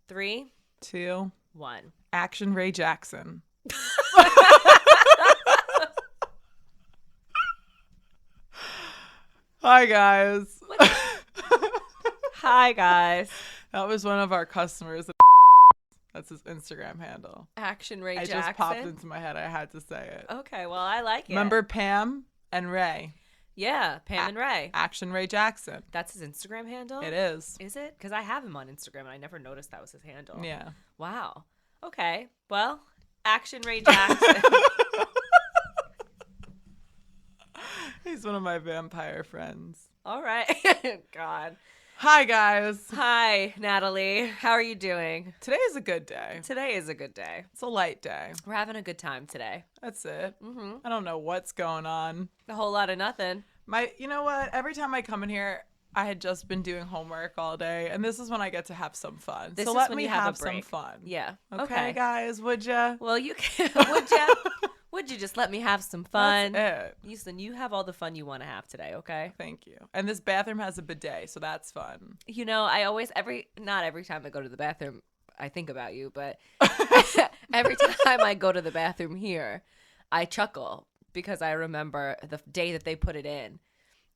3, 2, 1. Action Ray Jackson. Hi, guys. Hi, guys. That was one of our customers. That's his Instagram handle. Action Ray I Jackson. just popped into my head. I had to say it. Okay, well, I like it. Remember Pam and Ray? Yeah, Pam and Ray. Action Ray Jackson. That's his Instagram handle? It is. Is it? Because I have him on Instagram and I never noticed that was his handle. Yeah. Wow. Okay. Well, Action Ray Jackson. He's one of my vampire friends. All right. God. Hi, guys. Hi, Natalie. How are you doing? Today is a good day. Today is a good day. It's a light day. We're having a good time today. That's it. Mm-hmm. I don't know what's going on. A whole lot of nothing. You know what? Every time I come in here, I had just been doing homework all day, and this is when I get to have some fun. This so is let when me you have a some break. fun. Yeah. Okay, guys, would ya? Well, you can. Would you? Would you just let me have some fun? That's it. Houston, you have all the fun you want to have today, okay? Thank you. And this bathroom has a bidet, so that's fun. You know, I always, not every time I go to the bathroom, I think about you, but every time I go to the bathroom here, I chuckle because I remember the day that they put it in.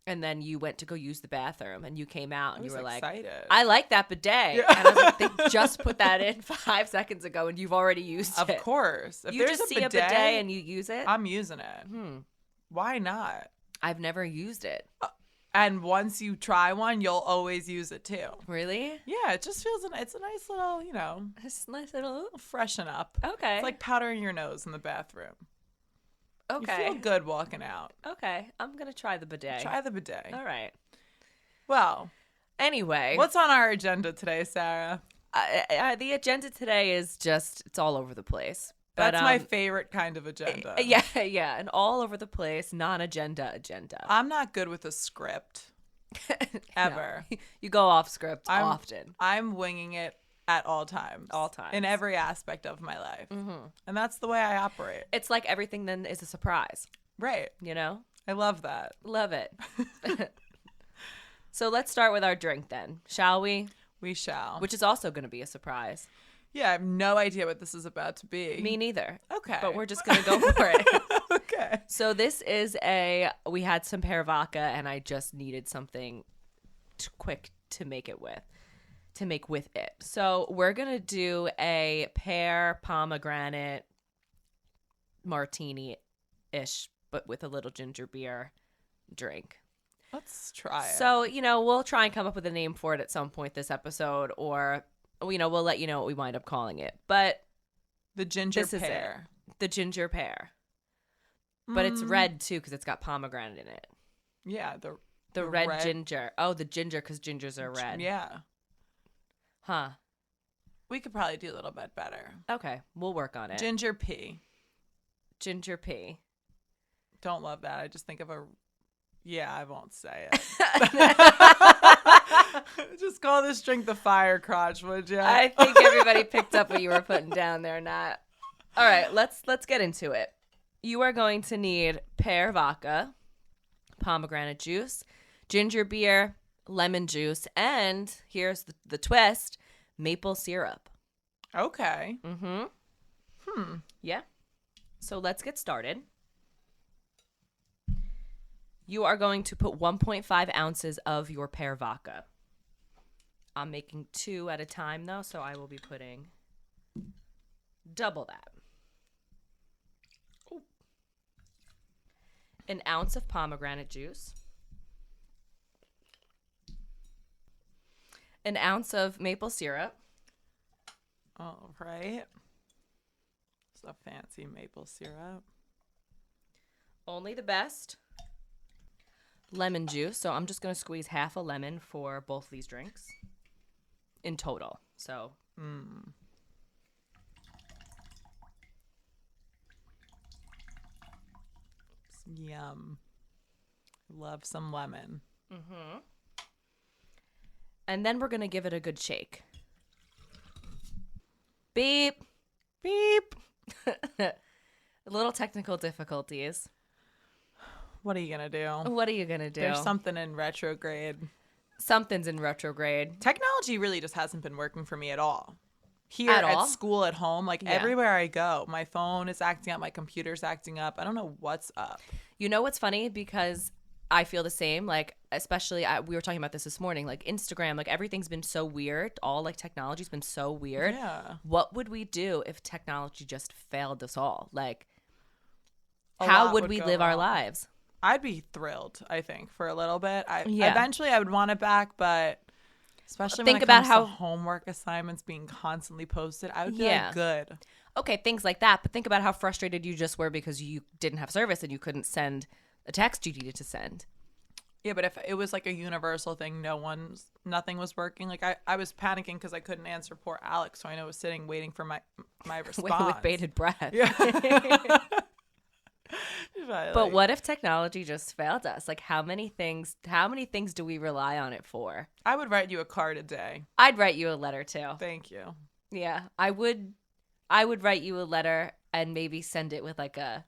And then you went to go use the bathroom, and you came out, and you were excited. like, I like that bidet. Yeah. And I was like, they just put that in 5 seconds ago, and you've already used it. Of course. If You there's just see a bidet and you use it? I'm using it. Why not? I've never used it. And once you try one, you'll always use it too. Really? Yeah, it just feels, it's a nice little, It's a nice little... freshen up. Okay. It's like powdering your nose in the bathroom. Okay. You feel good walking out. Okay. I'm going to try the bidet. Try the bidet. All right. Well, anyway. what's on our agenda today, Sarah? The agenda today is just, it's all over the place. That's my favorite kind of agenda. Yeah. And all over the place, non-agenda. I'm not good with a script. Ever. No. You go off script often. I'm winging it at all times. All times. In every aspect of my life. Mm-hmm. And that's the way I operate. It's like everything then is a surprise. Right. You know? I love that. Love it. So let's start with our drink then, shall we? We shall. Which is also going to be a surprise. Yeah, I have no idea what this is about to be. Me neither. Okay. But we're just going to go for it. Okay. So this is we had some pear vodka, and I just needed something quick to make with it. So we're going to do a pear pomegranate martini-ish, but with a little ginger beer drink. Let's try it. So, we'll try and come up with a name for it at some point this episode, or, we'll let you know what we wind up calling it. But the ginger this pear. Is it. The ginger pear. But it's red, too, because it's got pomegranate in it. Yeah, the red ginger. Oh, the ginger, because gingers are red. Yeah. Huh. We could probably do a little bit better. Okay, we'll work on it. Ginger pea. Ginger pea. Don't love that. I just think of yeah, I won't say it. Just call this drink the fire crotch, would you? I think everybody picked up what you were putting down there, Nat. All right, let's get into it. You are going to need pear vodka, pomegranate juice, ginger beer, lemon juice, and here's the twist, maple syrup. Okay. Mm-hmm. Yeah. So let's get started. You are going to put 1.5 ounces of your pear vodka. I'm making 2 at a time, though, so I will be putting double that. Ooh. An ounce of pomegranate juice. An ounce of maple syrup. All right. It's a fancy maple syrup. Only the best. Lemon juice. So I'm just going to squeeze half a lemon for both these drinks in total. So. Yum. Love some lemon. Mm-hmm. And then we're going to give it a good shake. Beep. Beep. Little technical difficulties. What are you going to do? What are you going to do? There's something in retrograde. Something's in retrograde. Technology really just hasn't been working for me at all. here At at all? school, at home, like Yeah. everywhere I go, my phone is acting up, my computer's acting up. I don't know what's up. You know what's funny? Because I feel the same. Like, especially, we were talking about this morning. Like, Instagram, like, everything's been so weird. All, like, technology's been so weird. Yeah. What would we do if technology just failed us all? Like, A how lot would would we go live our wrong. lives? I'd be thrilled, I think, for a little bit. Yeah. Eventually I would want it back, but especially Think when it about comes how- to homework assignments being constantly posted, I would be Yeah. like, good. Okay, things like that. But think about how frustrated you just were because you didn't have service and you couldn't send a text you needed to send. Yeah, but if it was like a universal thing, nothing was working. Like I was panicking because I couldn't answer poor Alex, so I know I was sitting waiting for my response. With bated breath. Yeah. But what if technology just failed us? Like, how many things do we rely on it for? I would write you a card a day. I'd write you a letter too. Thank you. Yeah, I would write you a letter and maybe send it with like a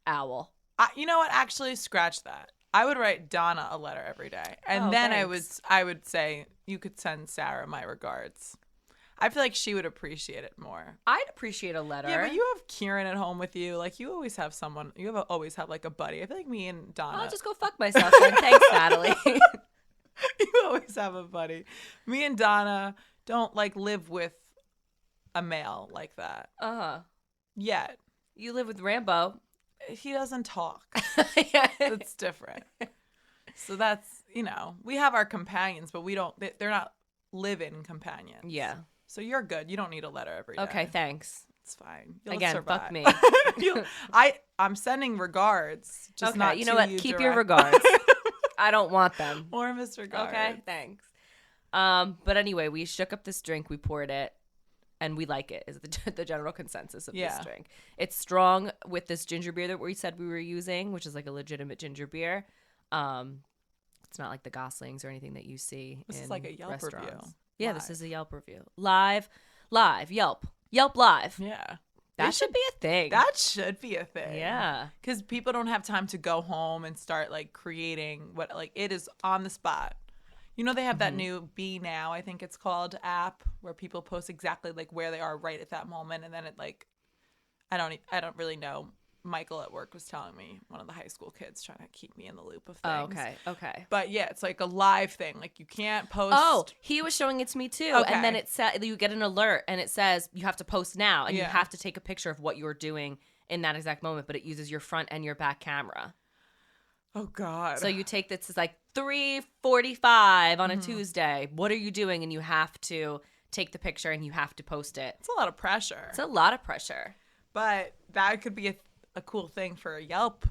owl. You know what? Actually, scratch that. I would write Donna a letter every day, and then thanks. I would say you could send Sarah my regards. I feel like she would appreciate it more. I'd appreciate a letter. Yeah, but you have Kieran at home with you. Like, you always have someone. Always have like a buddy. I feel like me and Donna. I'll just go fuck myself then. Thanks, Natalie. You always have a buddy. Me and Donna don't like live with a male like that yet. You live with Rambo. He doesn't talk. Yeah. It's different. So that's, we have our companions, but we don't. They're not live-in companions. Yeah. So you're good. You don't need a letter every day. Okay, thanks. It's fine. You'll Again, survive. fuck me. I'm sending regards. Just Okay, not you know to what? you Keep your direct. regards. I don't want them. More misregards. Okay, thanks. But anyway, we shook up this drink, we poured it, and we like it. Is the general consensus of this drink. It's strong with this ginger beer that we said we were using, which is like a legitimate ginger beer. It's not like the Goslings or anything that you see. This in is like a Yelp restaurants. review. Yeah, Live. this is a Yelp review. Live, Yelp Live. Yeah. That should be a thing. That should be a thing. Yeah. Because people don't have time to go home and start like creating it is on the spot. They have that new Be Now, I think it's called, app where people post exactly like where they are right at that moment, and then it like, I don't really know. Michael at work was telling me, one of the high school kids, trying to keep me in the loop of things. Oh, okay. But yeah, it's like a live thing. Like, you can't post. Oh, he was showing it to me too. Okay. And then it said you get an alert and it says you have to post now and you Yeah. have to take a picture of what you're doing in that exact moment, but it uses your front and your back camera. Oh God. So you take this, it's like 3:45 on a Tuesday. What are you doing? And you have to take the picture and you have to post it. It's a lot of pressure. It's a lot of pressure. But that could be a cool thing for a Yelp,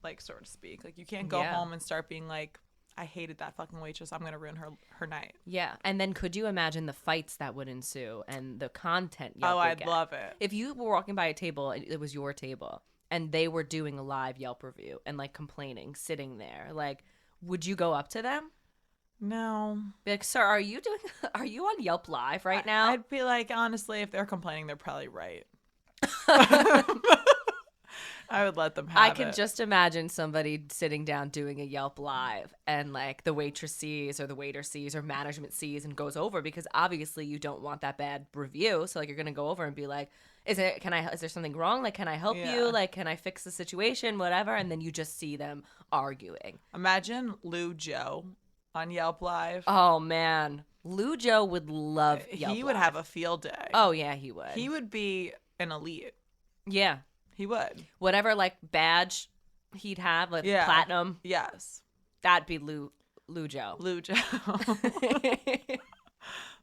like, so to speak. Like, you can't go Yeah. home and start being like, I hated that fucking waitress. I'm going to ruin her night. Yeah. And then could you imagine the fights that would ensue and the content Yelp Oh, would I'd get? love it. If you were walking by a table and it was your table and they were doing a live Yelp review and like complaining, sitting there, like, would you go up to them? No. Be like, sir, are you on Yelp Live right now? I'd be like, honestly, if they're complaining, they're probably right. I would let them have I it. can just imagine somebody sitting down doing a Yelp Live and like the waitress sees or the waiter sees or management sees and goes over, because obviously you don't want that bad review. So like you're gonna go over and be like, is there something wrong? Like, can I help Yeah. you? Like, can I fix the situation? Whatever. And then you just see them arguing. Imagine Lou Joe on Yelp Live. Oh man, Lou Joe would love Yelp He would Live. have a field day. Oh yeah, he would. He would be an elite. Yeah. He would. Whatever like badge he'd have, like Yeah. platinum, Yes. that'd be Lou Joe. Lou Joe.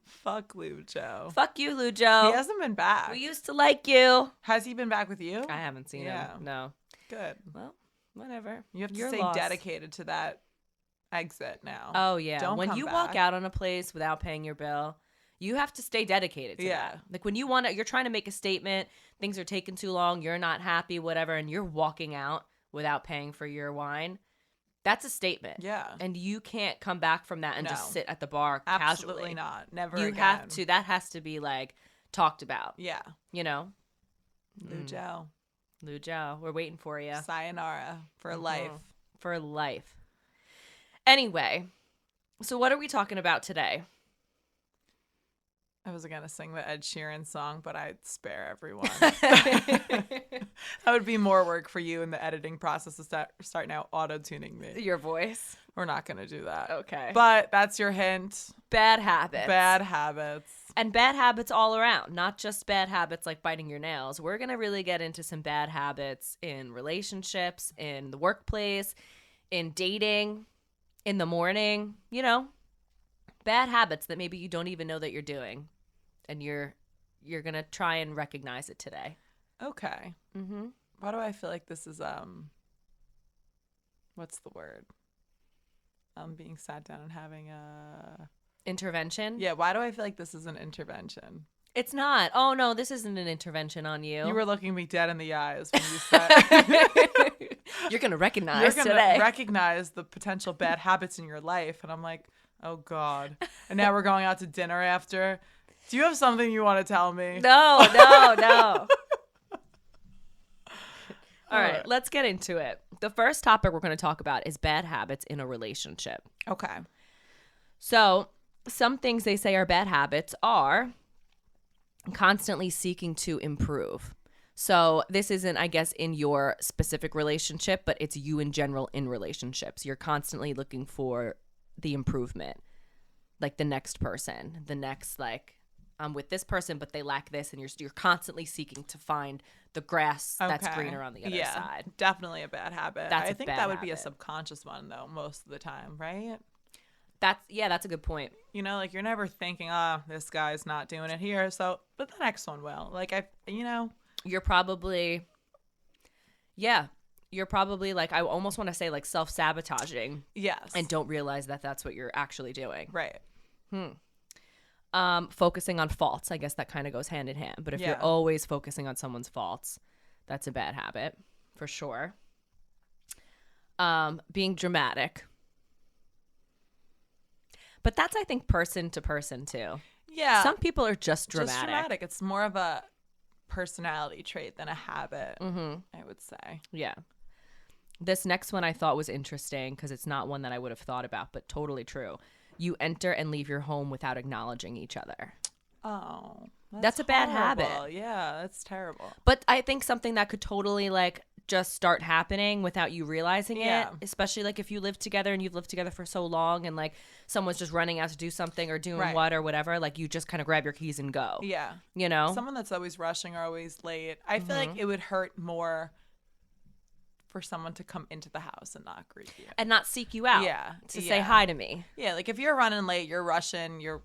Fuck Lou Joe. Fuck you, Lou Joe. He hasn't been back. We used to like you. Has he been back with you? I haven't seen Yeah. him. No. Good. Well, whatever. You have to You're stay lost. dedicated to that exit now. Oh yeah. Don't when come you walk back. out on a place without paying your bill, you have to stay dedicated to Yeah. that. Like when you're trying to make a statement, things are taking too long, you're not happy, whatever, and you're walking out without paying for your wine. That's a statement. Yeah. And you can't come back from that and just No. sit at the bar Absolutely casually. not. Never You again. have to. That has to be like talked about. Yeah. You know, Lou Joe. Lou Joe, we're waiting for you Sayonara for life. for life. Anyway, so what are we talking about today? I was going to sing the Ed Sheeran song, but I'd spare everyone. That would be more work for you in the editing process to start now auto-tuning me. Your voice. We're not going to do that. Okay. But that's your hint. Bad habits. Bad habits. And bad habits all around, not just bad habits like biting your nails. We're going to really get into some bad habits in relationships, in the workplace, in dating, in the morning, you know. Bad habits that maybe you don't even know that you're doing, and you're gonna try and recognize it today. Okay. Mm-hmm. Why do I feel like this is what's the word? Being sat down and having a intervention. Yeah. Why do I feel like this is an intervention? It's not. Oh no, this isn't an intervention on you. You were looking me dead in the eyes when you said you're gonna recognize today. Recognize the potential bad habits in your life, and I'm like, oh God. And now we're going out to dinner after. Do you have something you want to tell me? No. All right, let's get into it. The first topic we're going to talk about is bad habits in a relationship. Okay. So some things they say are bad habits are constantly seeking to improve. So this isn't, I guess, in your specific relationship, but it's you in general in relationships. You're constantly looking for the improvement, like the next person, the next, like, I'm with this person but they lack this, and you're constantly seeking to find the grass that's greener on the other side. Definitely a bad habit. I think that would be a habit. subconscious one though most of the time, right? That's a good point. You know, like you're never thinking, this guy's not doing it here, so but the next one will. Like You're probably like, I almost want to say like self-sabotaging. Yes. And don't realize that that's what you're actually doing. Right. Focusing on faults. I guess that kind of goes hand in hand. But if you're always focusing on someone's faults, that's a bad habit for sure. Being dramatic. But that's, I think, person to person too. Yeah. Some people are just dramatic. It's more of a personality trait than a habit, I would say. Yeah. This next one I thought was interesting because it's not one that I would have thought about, but totally true. You enter and leave your home without acknowledging each other. Oh, that's a bad horrible. habit. Yeah, that's terrible. But I think something that could totally like just start happening without you realizing it, especially like if you live together and you've lived together for so long and like someone's just running out to do something or doing what or whatever, like you just kind of grab your keys and go. Yeah. You know? Someone that's always rushing or always late. I feel like it would hurt more for someone to come into the house and not greet you. And not seek you out. Yeah. To say hi to me. Yeah, like if you're running late, you're rushing, you're,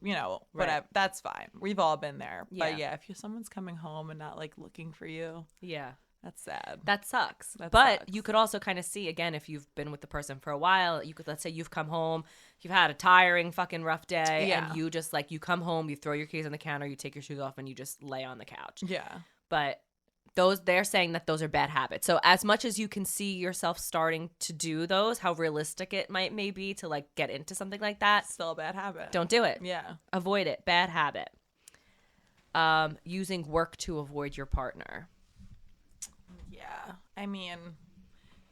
whatever. That's fine. We've all been there. Yeah. But if someone's coming home and not like looking for you. Yeah. That's sad. That sucks. That but sucks. You could also kind of see, again, if you've been with the person for a while, you could, let's say you've come home, you've had a tiring fucking rough day, and you just like, you come home, you throw your keys on the counter, you take your shoes off, and you just lay on the couch. Yeah. But they're saying that those are bad habits. So as much as you can see yourself starting to do those, how realistic it may be to like get into something like that. Still a bad habit. Don't do it. Yeah. Avoid it. Bad habit. Using work to avoid your partner. Yeah. I mean,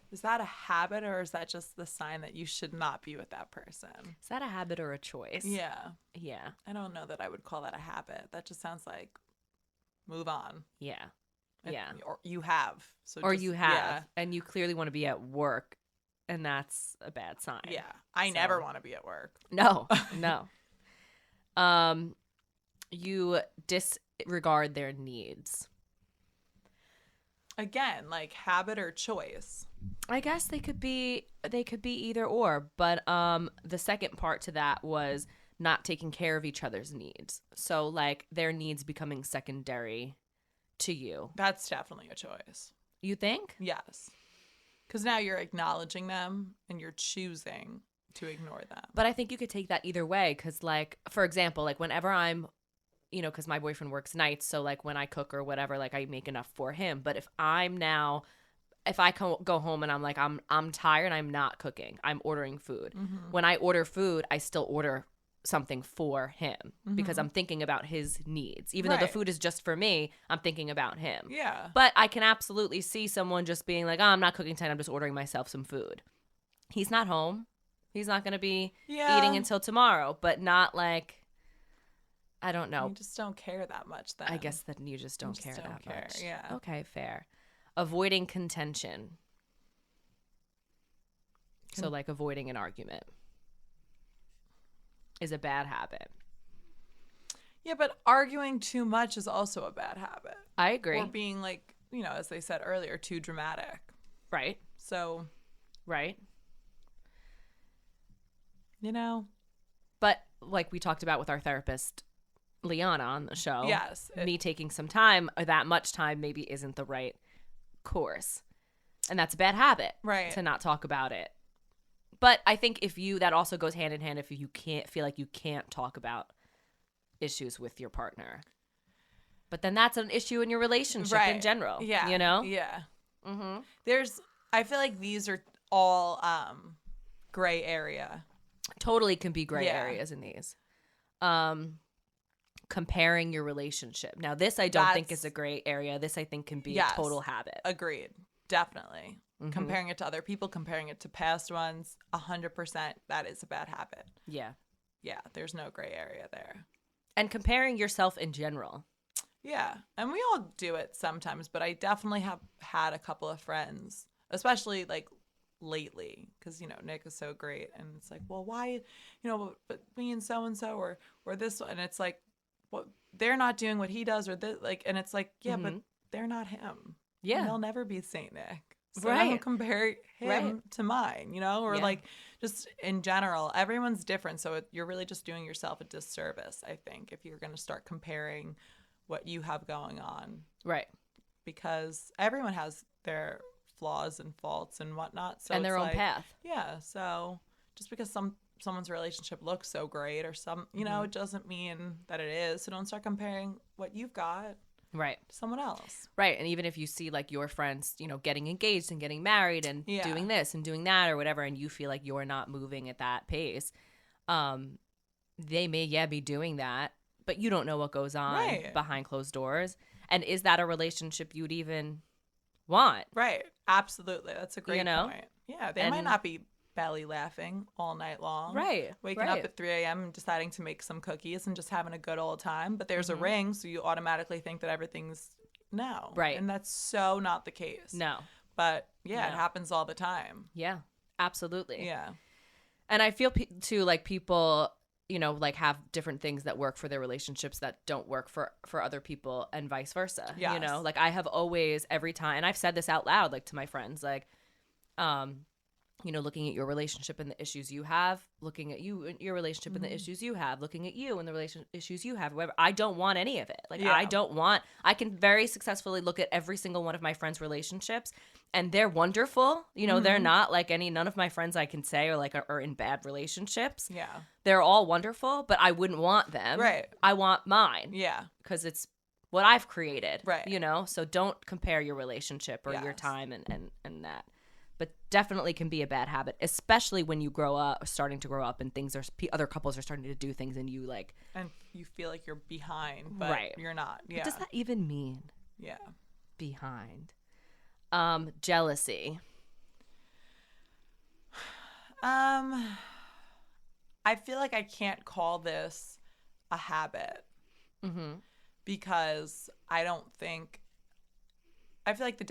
is that a habit or is that just the sign that you should not be with that person? Is that a habit or a choice? Yeah. Yeah. I don't know that I would call that a habit. That just sounds like move on. Yeah. Yeah. Or you have. And you clearly want to be at work, and that's a bad sign. Yeah. I never want to be at work. No. You disregard their needs. Again, like habit or choice. I guess they could be either or, but the second part to that was not taking care of each other's needs. So like their needs becoming secondary to you. That's definitely a choice. You think? Yes. Because now you're acknowledging them and you're choosing to ignore them. But I think you could take that either way because, like, for example, like whenever I'm, because my boyfriend works nights, so like when I cook or whatever, like I make enough for him. But if I go home and I'm like, I'm tired, I'm not cooking, I'm ordering food. Mm-hmm. When I order food, I still order something for him because I'm thinking about his needs. Even though the food is just for me, I'm thinking about him. Yeah. But I can absolutely see someone just being like, I'm not cooking tonight, I'm just ordering myself some food. He's not home. He's not going to be eating until tomorrow, but not like, I don't know. You just don't care that much then. I guess that you just don't care that much. Yeah. Okay, fair. Avoiding contention. So like avoiding an argument is a bad habit. Yeah, but arguing too much is also a bad habit. I agree. Or being like, you know, as they said earlier, too dramatic. Right. So, right. You know. But like we talked about with our therapist, Liana, on the show. Yes. Me taking some time or that much time maybe isn't the right course. And that's a bad habit. Right. To not talk about it. But I think that also goes hand in hand if you can't feel like you can't talk about issues with your partner. But then that's an issue in your relationship in general. Yeah. You know? Yeah. Mm-hmm. I feel like these are all gray area. Totally can be gray areas in these. Comparing your relationship. Now, this I don't think is a gray area. This I think can be a total habit. Agreed. Definitely. Mm-hmm. Comparing it to other people, comparing it to past ones, 100%, that is a bad habit. Yeah. Yeah, there's no gray area there. And comparing yourself in general. Yeah, and we all do it sometimes, but I definitely have had a couple of friends, especially like lately, because, you know, Nick is so great, and it's like, well, why, you know, but me and so-and-so or this one, and it's like, well, they're not doing what he does or this, like, and it's like, yeah, but they're not him. Yeah. And they'll never be Saint Nick. So right. don't compare him to mine, you know, or like just in general, everyone's different. So you're really just doing yourself a disservice, I think, if you're going to start comparing what you have going on. Right. Because everyone has their flaws and faults and whatnot. So and their own path. Yeah. So just because someone's relationship looks so great or you know, it doesn't mean that it is. So don't start comparing what you've got. Right. To someone else. Right. And even if you see like your friends, you know, getting engaged and getting married and doing this and doing that or whatever, and you feel like you're not moving at that pace, they may, be doing that, but you don't know what goes on behind closed doors. And is that a relationship you'd even want? Right. Absolutely. That's a great point. Yeah. They might not be belly laughing all night long. Right. Waking up at 3 a.m. and deciding to make some cookies and just having a good old time. But there's a ring, so you automatically think that everything's Right. And that's so not the case. No. But it happens all the time. Yeah. Absolutely. Yeah. And I feel too like people, you know, like have different things that work for their relationships that don't work for other people and vice versa. Yes. You know, like I have always every time, and I've said this out loud, like to my friends, like, you know, looking at your relationship and the issues you have, looking at you and your relationship and the issues you have, looking at you and the issues you have, whatever. I don't want any of it. Like, I can very successfully look at every single one of my friends' relationships and they're wonderful. You know, they're not like none of my friends I can say are in bad relationships. Yeah. They're all wonderful, but I wouldn't want them. Right. I want mine. Yeah. Because it's what I've created. Right. You know, so don't compare your relationship or your time and that. But definitely can be a bad habit, especially when you starting to grow up, and other couples are starting to do things, and you like, and you feel like you're behind, but you're not. Yeah. What does that even mean? Yeah. Behind. Jealousy. I feel like I can't call this a habit because I feel like the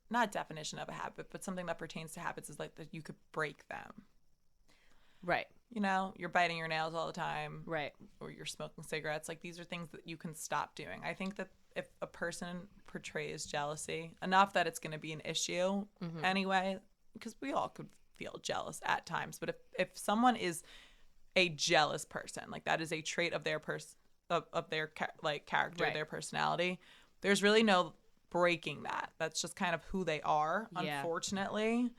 not definition of a habit, but something that pertains to habits is like that you could break them. Right. You know, you're biting your nails all the time. Right. Or you're smoking cigarettes. Like, these are things that you can stop doing. I think that if a person portrays jealousy enough that it's going to be an issue anyway, because we all could feel jealous at times. But if someone is a jealous person, like that is a trait of their character, their personality, there's really no breaking that. That's just kind of who they are, unfortunately.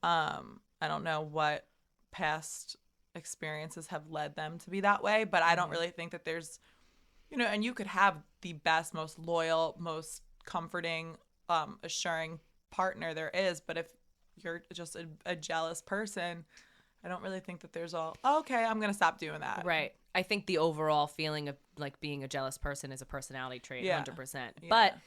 I don't know what past experiences have led them to be that way, but I don't really think that there's, you know, and you could have the best, most loyal, most comforting, assuring partner there is, but if you're just a jealous person, I don't really think that there's okay, I'm going to stop doing that. Right. I think the overall feeling of like being a jealous person is a personality trait, 100%. Yeah. But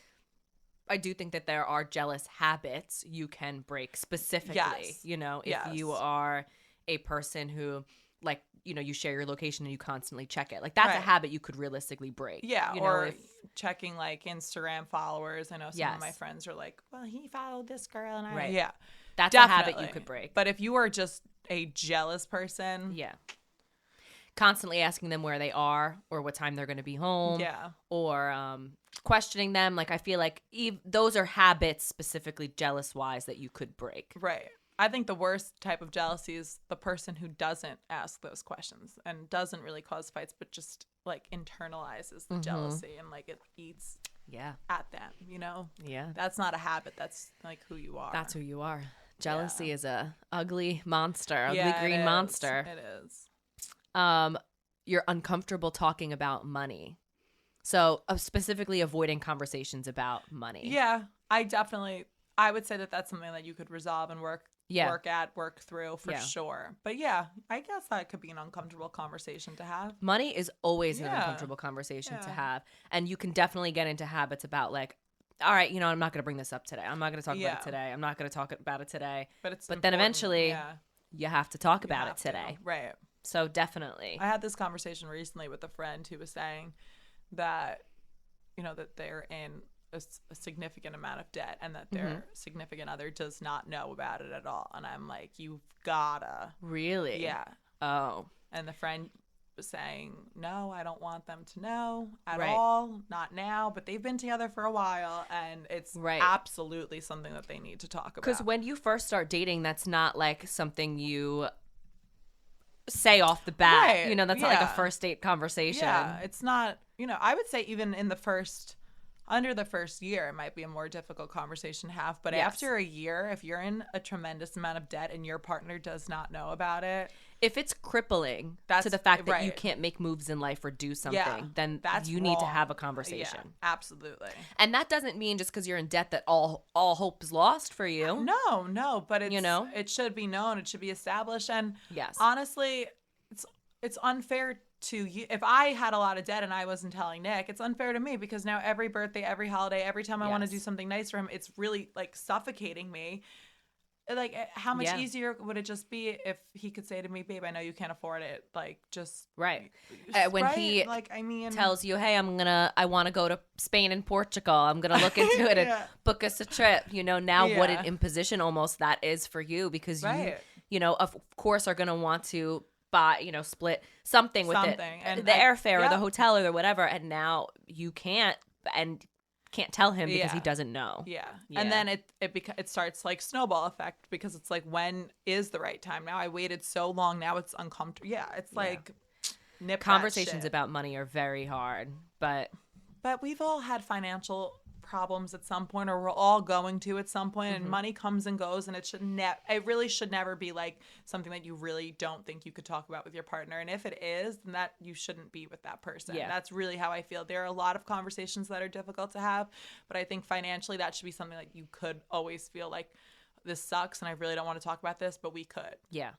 I do think that there are jealous habits you can break specifically. Yes. You know, if you are a person who like, you share your location and you constantly check it. Like, that's a Right. habit you could realistically break. Yeah, Or checking like Instagram followers. I know some of my Yes. friends are like, well, he followed this girl and I Right. yeah. that's a habit you Definitely. could break. But if you are just a jealous person, Yeah. Constantly asking them where they are or what time they're going to be home. yeah. Or questioning them. Like, I feel like those are habits specifically jealous-wise that you could break. Right. I think the worst type of jealousy is the person who doesn't ask those questions and doesn't really cause fights, but just like internalizes the jealousy and like it eats Yeah. at them, you know? Yeah. That's not a habit. That's like who you are. That's who you are. Jealousy is a ugly monster, ugly Yeah, green it is. monster. It is. You're uncomfortable talking about money. So specifically avoiding conversations about money. Yeah, I would say that that's something that you could resolve and work through for Yeah. sure. But yeah, I guess that could be an uncomfortable conversation to have. Money is always an Yeah. uncomfortable conversation to Yeah. have. And you can definitely get into habits about like, all right, I'm not going to bring this up today. I'm not going to talk about Yeah. it today. I'm not going to talk about it today. But then important. eventually Yeah, you have to talk you about it have to. today. Right. So definitely. I had this conversation recently with a friend who was saying that, that they're in a significant amount of debt and that their significant other does not know about it at all. And I'm like, you've gotta. Really? Yeah. Oh. And the friend was saying, no, I don't want them to know at Right. all. Not now. But they've been together for a while and it's Right. absolutely something that they need to talk about. Because when you first start dating, that's not like something you say off the bat. Right, That's not like a yeah. first date conversation. Yeah, it's not, I would say even in under the first year, it might be a more difficult conversation to have. But Yes. after a year, if you're in a tremendous amount of debt and your partner does not know about it, If it's crippling to the fact that you can't make moves in life or do something, then that's you need to wrong. have a conversation. Yeah, absolutely. And that doesn't mean just because you're in debt that all hope is lost for you. No, but it should be known, it should be established. And Yes. honestly, it's unfair to you. If I had a lot of debt and I wasn't telling Nick, it's unfair to me because now every birthday, every holiday, every time I want to Yes. do something nice for him, it's really like suffocating me. Like, how much Yeah. easier would it just be if he could say to me, babe, I know you can't afford it. Like, just Right. When right? he like, I mean, tells you, hey, I want to go to Spain and Portugal. I'm going to look into it Yeah. and book us a trip. Now what an Yeah. imposition almost that is for you because Right. you of course are going to want to buy, split something with Something. it. And the I- airfare or yeah. the hotel or the whatever. And now you can't tell him because he Yeah. doesn't know. Yeah. Yeah. And then it starts like snowball effect because it's like, when is the right time? Now I waited so long. Now it's uncomfortable. Yeah. It's like nip that Conversations shit. about money are very hard, but But we've all had financial problems at some point, or we're all going to at some point, and money comes and goes, and it really should never be like something that you really don't think you could talk about with your partner. And if it is, then that you shouldn't be with that person. Yeah. That's really how I feel. There are a lot of conversations that are difficult to have, but I think financially that should be something that you could always feel like, this sucks and I really don't want to talk about this, but we could. yeah.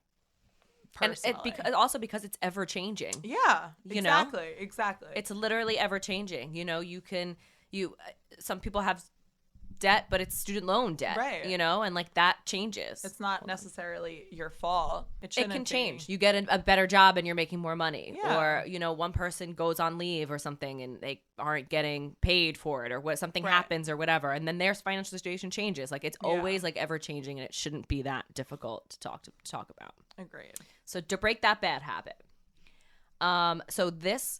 Personally. And also because it's ever changing. Yeah, You know? exactly. It's literally ever changing. Some people have debt, but it's student loan debt, Right. And like that changes. It's not necessarily your fault. It shouldn't can be. change. You get a better job and you're making more money. Yeah. Or, one person goes on leave or something and they aren't getting paid for it or what something Right. happens or whatever. And then their financial situation changes. Like it's Yeah. always like ever changing and it shouldn't be that difficult to talk about. Agreed. So to break that bad habit. So this,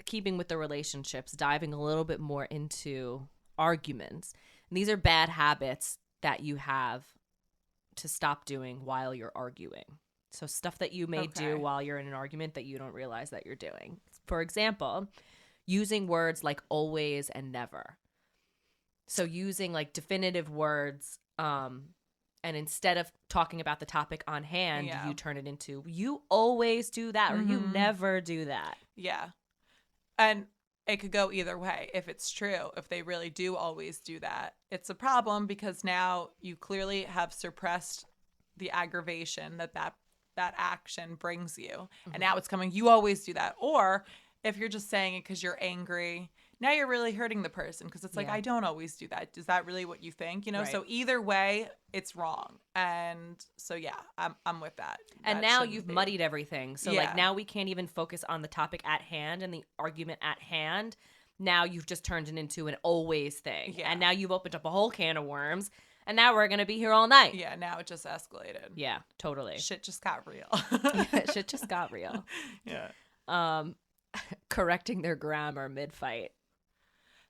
keeping with the relationships, diving a little bit more into arguments. And these are bad habits that you have to stop doing while you're arguing. So stuff that you may do Okay. while you're in an argument that you don't realize that you're doing. For example, using words like always and never. So using like definitive words, and instead of talking about the topic on hand, Yeah. you turn it into, you always do that or you Mhm. never do that. Yeah. And it could go either way. If it's true, if they really do always do that, it's a problem because now you clearly have suppressed the aggravation that action brings you. And now it's coming, you always do that. Or if you're just saying it because you're angry, now you're really hurting the person because it's like, Yeah. I don't always do that. Is that really what you think? You know, Right. so either way, it's wrong. And so, yeah, I'm with that. And That now shouldn't you've be. muddied everything. So Yeah. like now we can't even focus on the topic at hand and the argument at hand. Now you've just turned it into an always thing. Yeah. And now you've opened up a whole can of worms. And now we're going to be here all night. Yeah, now it just escalated. Yeah, totally. Shit just got real. Shit just got real. Yeah. Correcting their grammar mid-fight.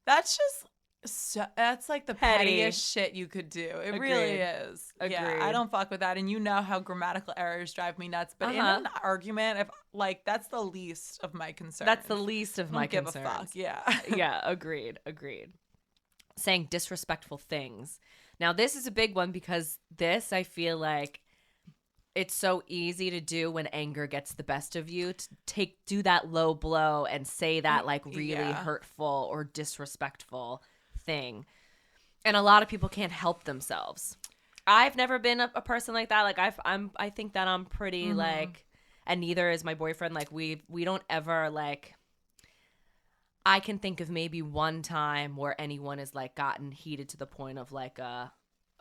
That's that's like the Petty. pettiest shit you could do. It really is. Yeah, Agreed. I don't fuck with that. And you know how grammatical errors drive me nuts. But in an argument, if like that's the least of my concerns. That's the least of my Don't concerns. give a fuck. Yeah. Yeah, agreed. Saying disrespectful things. Now, this is a big one because this, I feel like, it's so easy to do when anger gets the best of you to do that low blow and say that like really hurtful or disrespectful thing. And a lot of people can't help themselves. I've never been a person like that. Like I think that I'm pretty like, and neither is my boyfriend. Like we don't ever like, I can think of maybe one time where anyone has like gotten heated to the point of like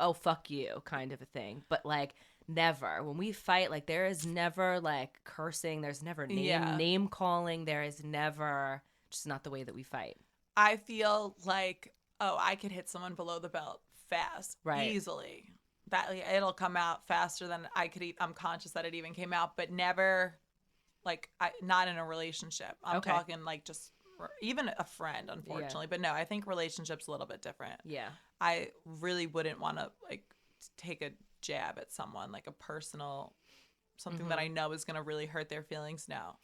oh fuck you kind of a thing. But like never. When we fight, like there is never like cursing. There's never name calling. There is never, just not the way that we fight. I feel like, I could hit someone below the belt fast, easily. That it'll come out faster than I could. I'm conscious that it even came out, but never, like, not in a relationship. I'm talking like just even a friend, unfortunately. But no, I think relationships a little bit different. Yeah, I really wouldn't want to like take a jab at someone, like a personal something that I know is going to really hurt their feelings. No.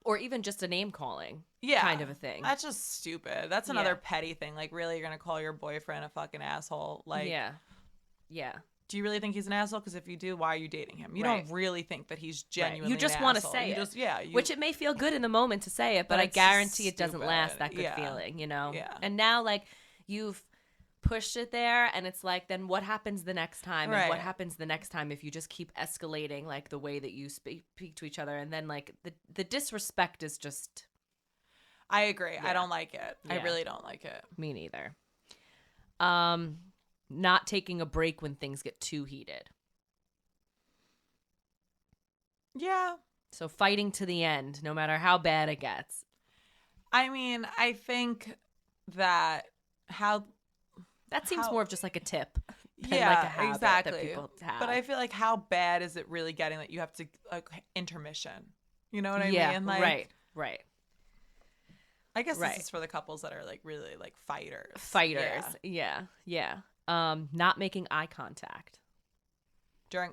Or even just a name calling kind of a thing. That's just stupid. That's another petty thing. Like, really, you're going to call your boyfriend a fucking asshole? Like, yeah. Do you really think he's an asshole? Because if you do, why are you dating him? You don't really think that he's genuinely You just an want to asshole. say it. Which it may feel good in the moment to say it, but I guarantee it doesn't last that good feeling, you know? Yeah. And now, like, you've pushed it there, and it's like, then what happens the next time? And what happens the next time if you just keep escalating, like, the way that you speak to each other? And then, like, the disrespect is just... I agree. Yeah. I don't like it. I really don't like it. Me neither. Not taking a break when things get too heated. Yeah. So fighting to the end, no matter how bad it gets. I mean, I think that that seems more of just like a tip than like a habit that people have. But I feel like how bad is it really getting that you have to like intermission? You know what I mean? Like, right. I guess this is for the couples that are like really like fighters. Yeah. Not making eye contact.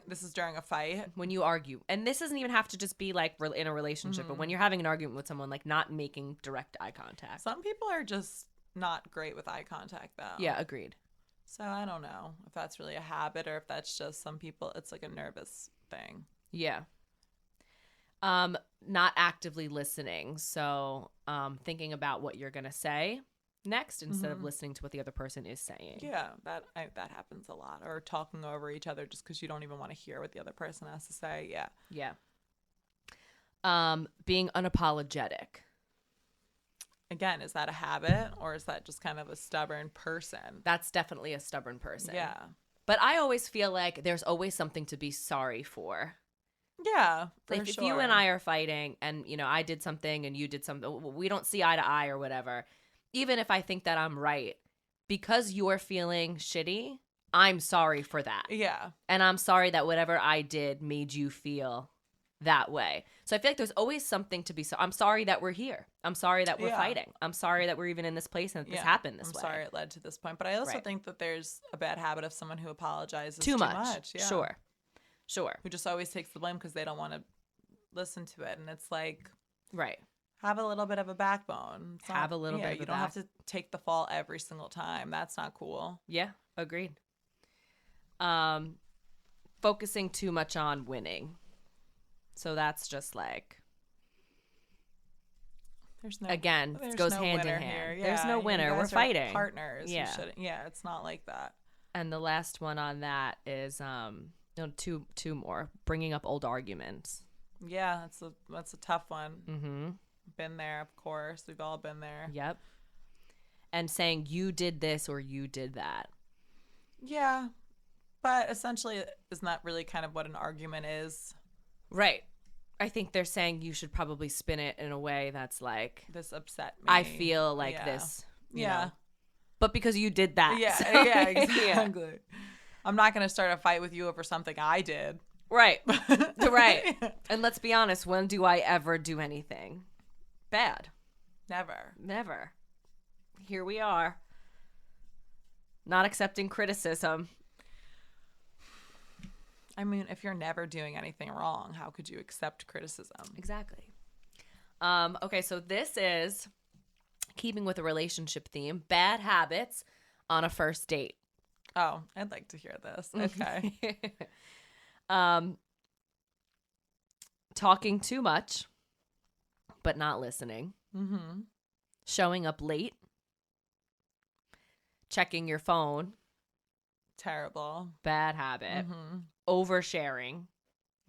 This is during a fight? When you argue. And this doesn't even have to just be like in a relationship, but when you're having an argument with someone, like not making direct eye contact. Some people are just not great with eye contact though. Yeah, agreed. So I don't know if that's really a habit or if that's just some people, it's like a nervous thing. Yeah. Not actively listening. So thinking about what you're going to say next instead of listening to what the other person is saying. Yeah, that happens a lot. Or talking over each other just because you don't even want to hear what the other person has to say. Yeah. Being unapologetic. Again, is that a habit or is that just kind of a stubborn person? That's definitely a stubborn person. Yeah. But I always feel like there's always something to be sorry for. Yeah, if you and I are fighting and, you know, I did something and you did something, we don't see eye to eye or whatever. Even if I think that I'm right, because you're feeling shitty, I'm sorry for that. Yeah. And I'm sorry that whatever I did made you feel that way. So I feel like there's always something to be I'm sorry that we're here. I'm sorry that we're fighting. I'm sorry that we're even in this place and that this happened this way. I'm sorry it led to this point. But I also think that there's a bad habit of someone who apologizes too much. Yeah. Sure. Who just always takes the blame because they don't want to listen to it. And it's like... Right. Have a little bit of a backbone. Have a little bit of a you don't have to take the fall every single time. That's not cool. Yeah, agreed. Focusing too much on winning. So that's just like... It goes hand in hand. Yeah, there's no winner. We're fighting. Partners. Yeah. It's not like that. And the last one on that is two more. Bringing up old arguments. Yeah, that's a tough one. Mm-hmm. Been there, of course. We've all been there. Yep. and saying you did this or you did that. Yeah. But essentially, isn't that really kind of what an argument is? Right. I think they're saying you should probably spin it in a way that's like, this upset me. I feel like this. You know, but because you did that. Yeah, So, yeah, exactly. Yeah. I'm not going to start a fight with you over something I did. Right. Right. And let's be honest, when do I ever do anything bad? Never. Here we are. Not accepting criticism. I mean, if you're never doing anything wrong, how could you accept criticism? Exactly. Okay, so this is keeping with a relationship theme, bad habits on a first date. Oh, I'd like to hear this. Okay. Talking too much, but not listening. Mm-hmm. Showing up late. Checking your phone. Terrible. Bad habit. Mm-hmm. Oversharing.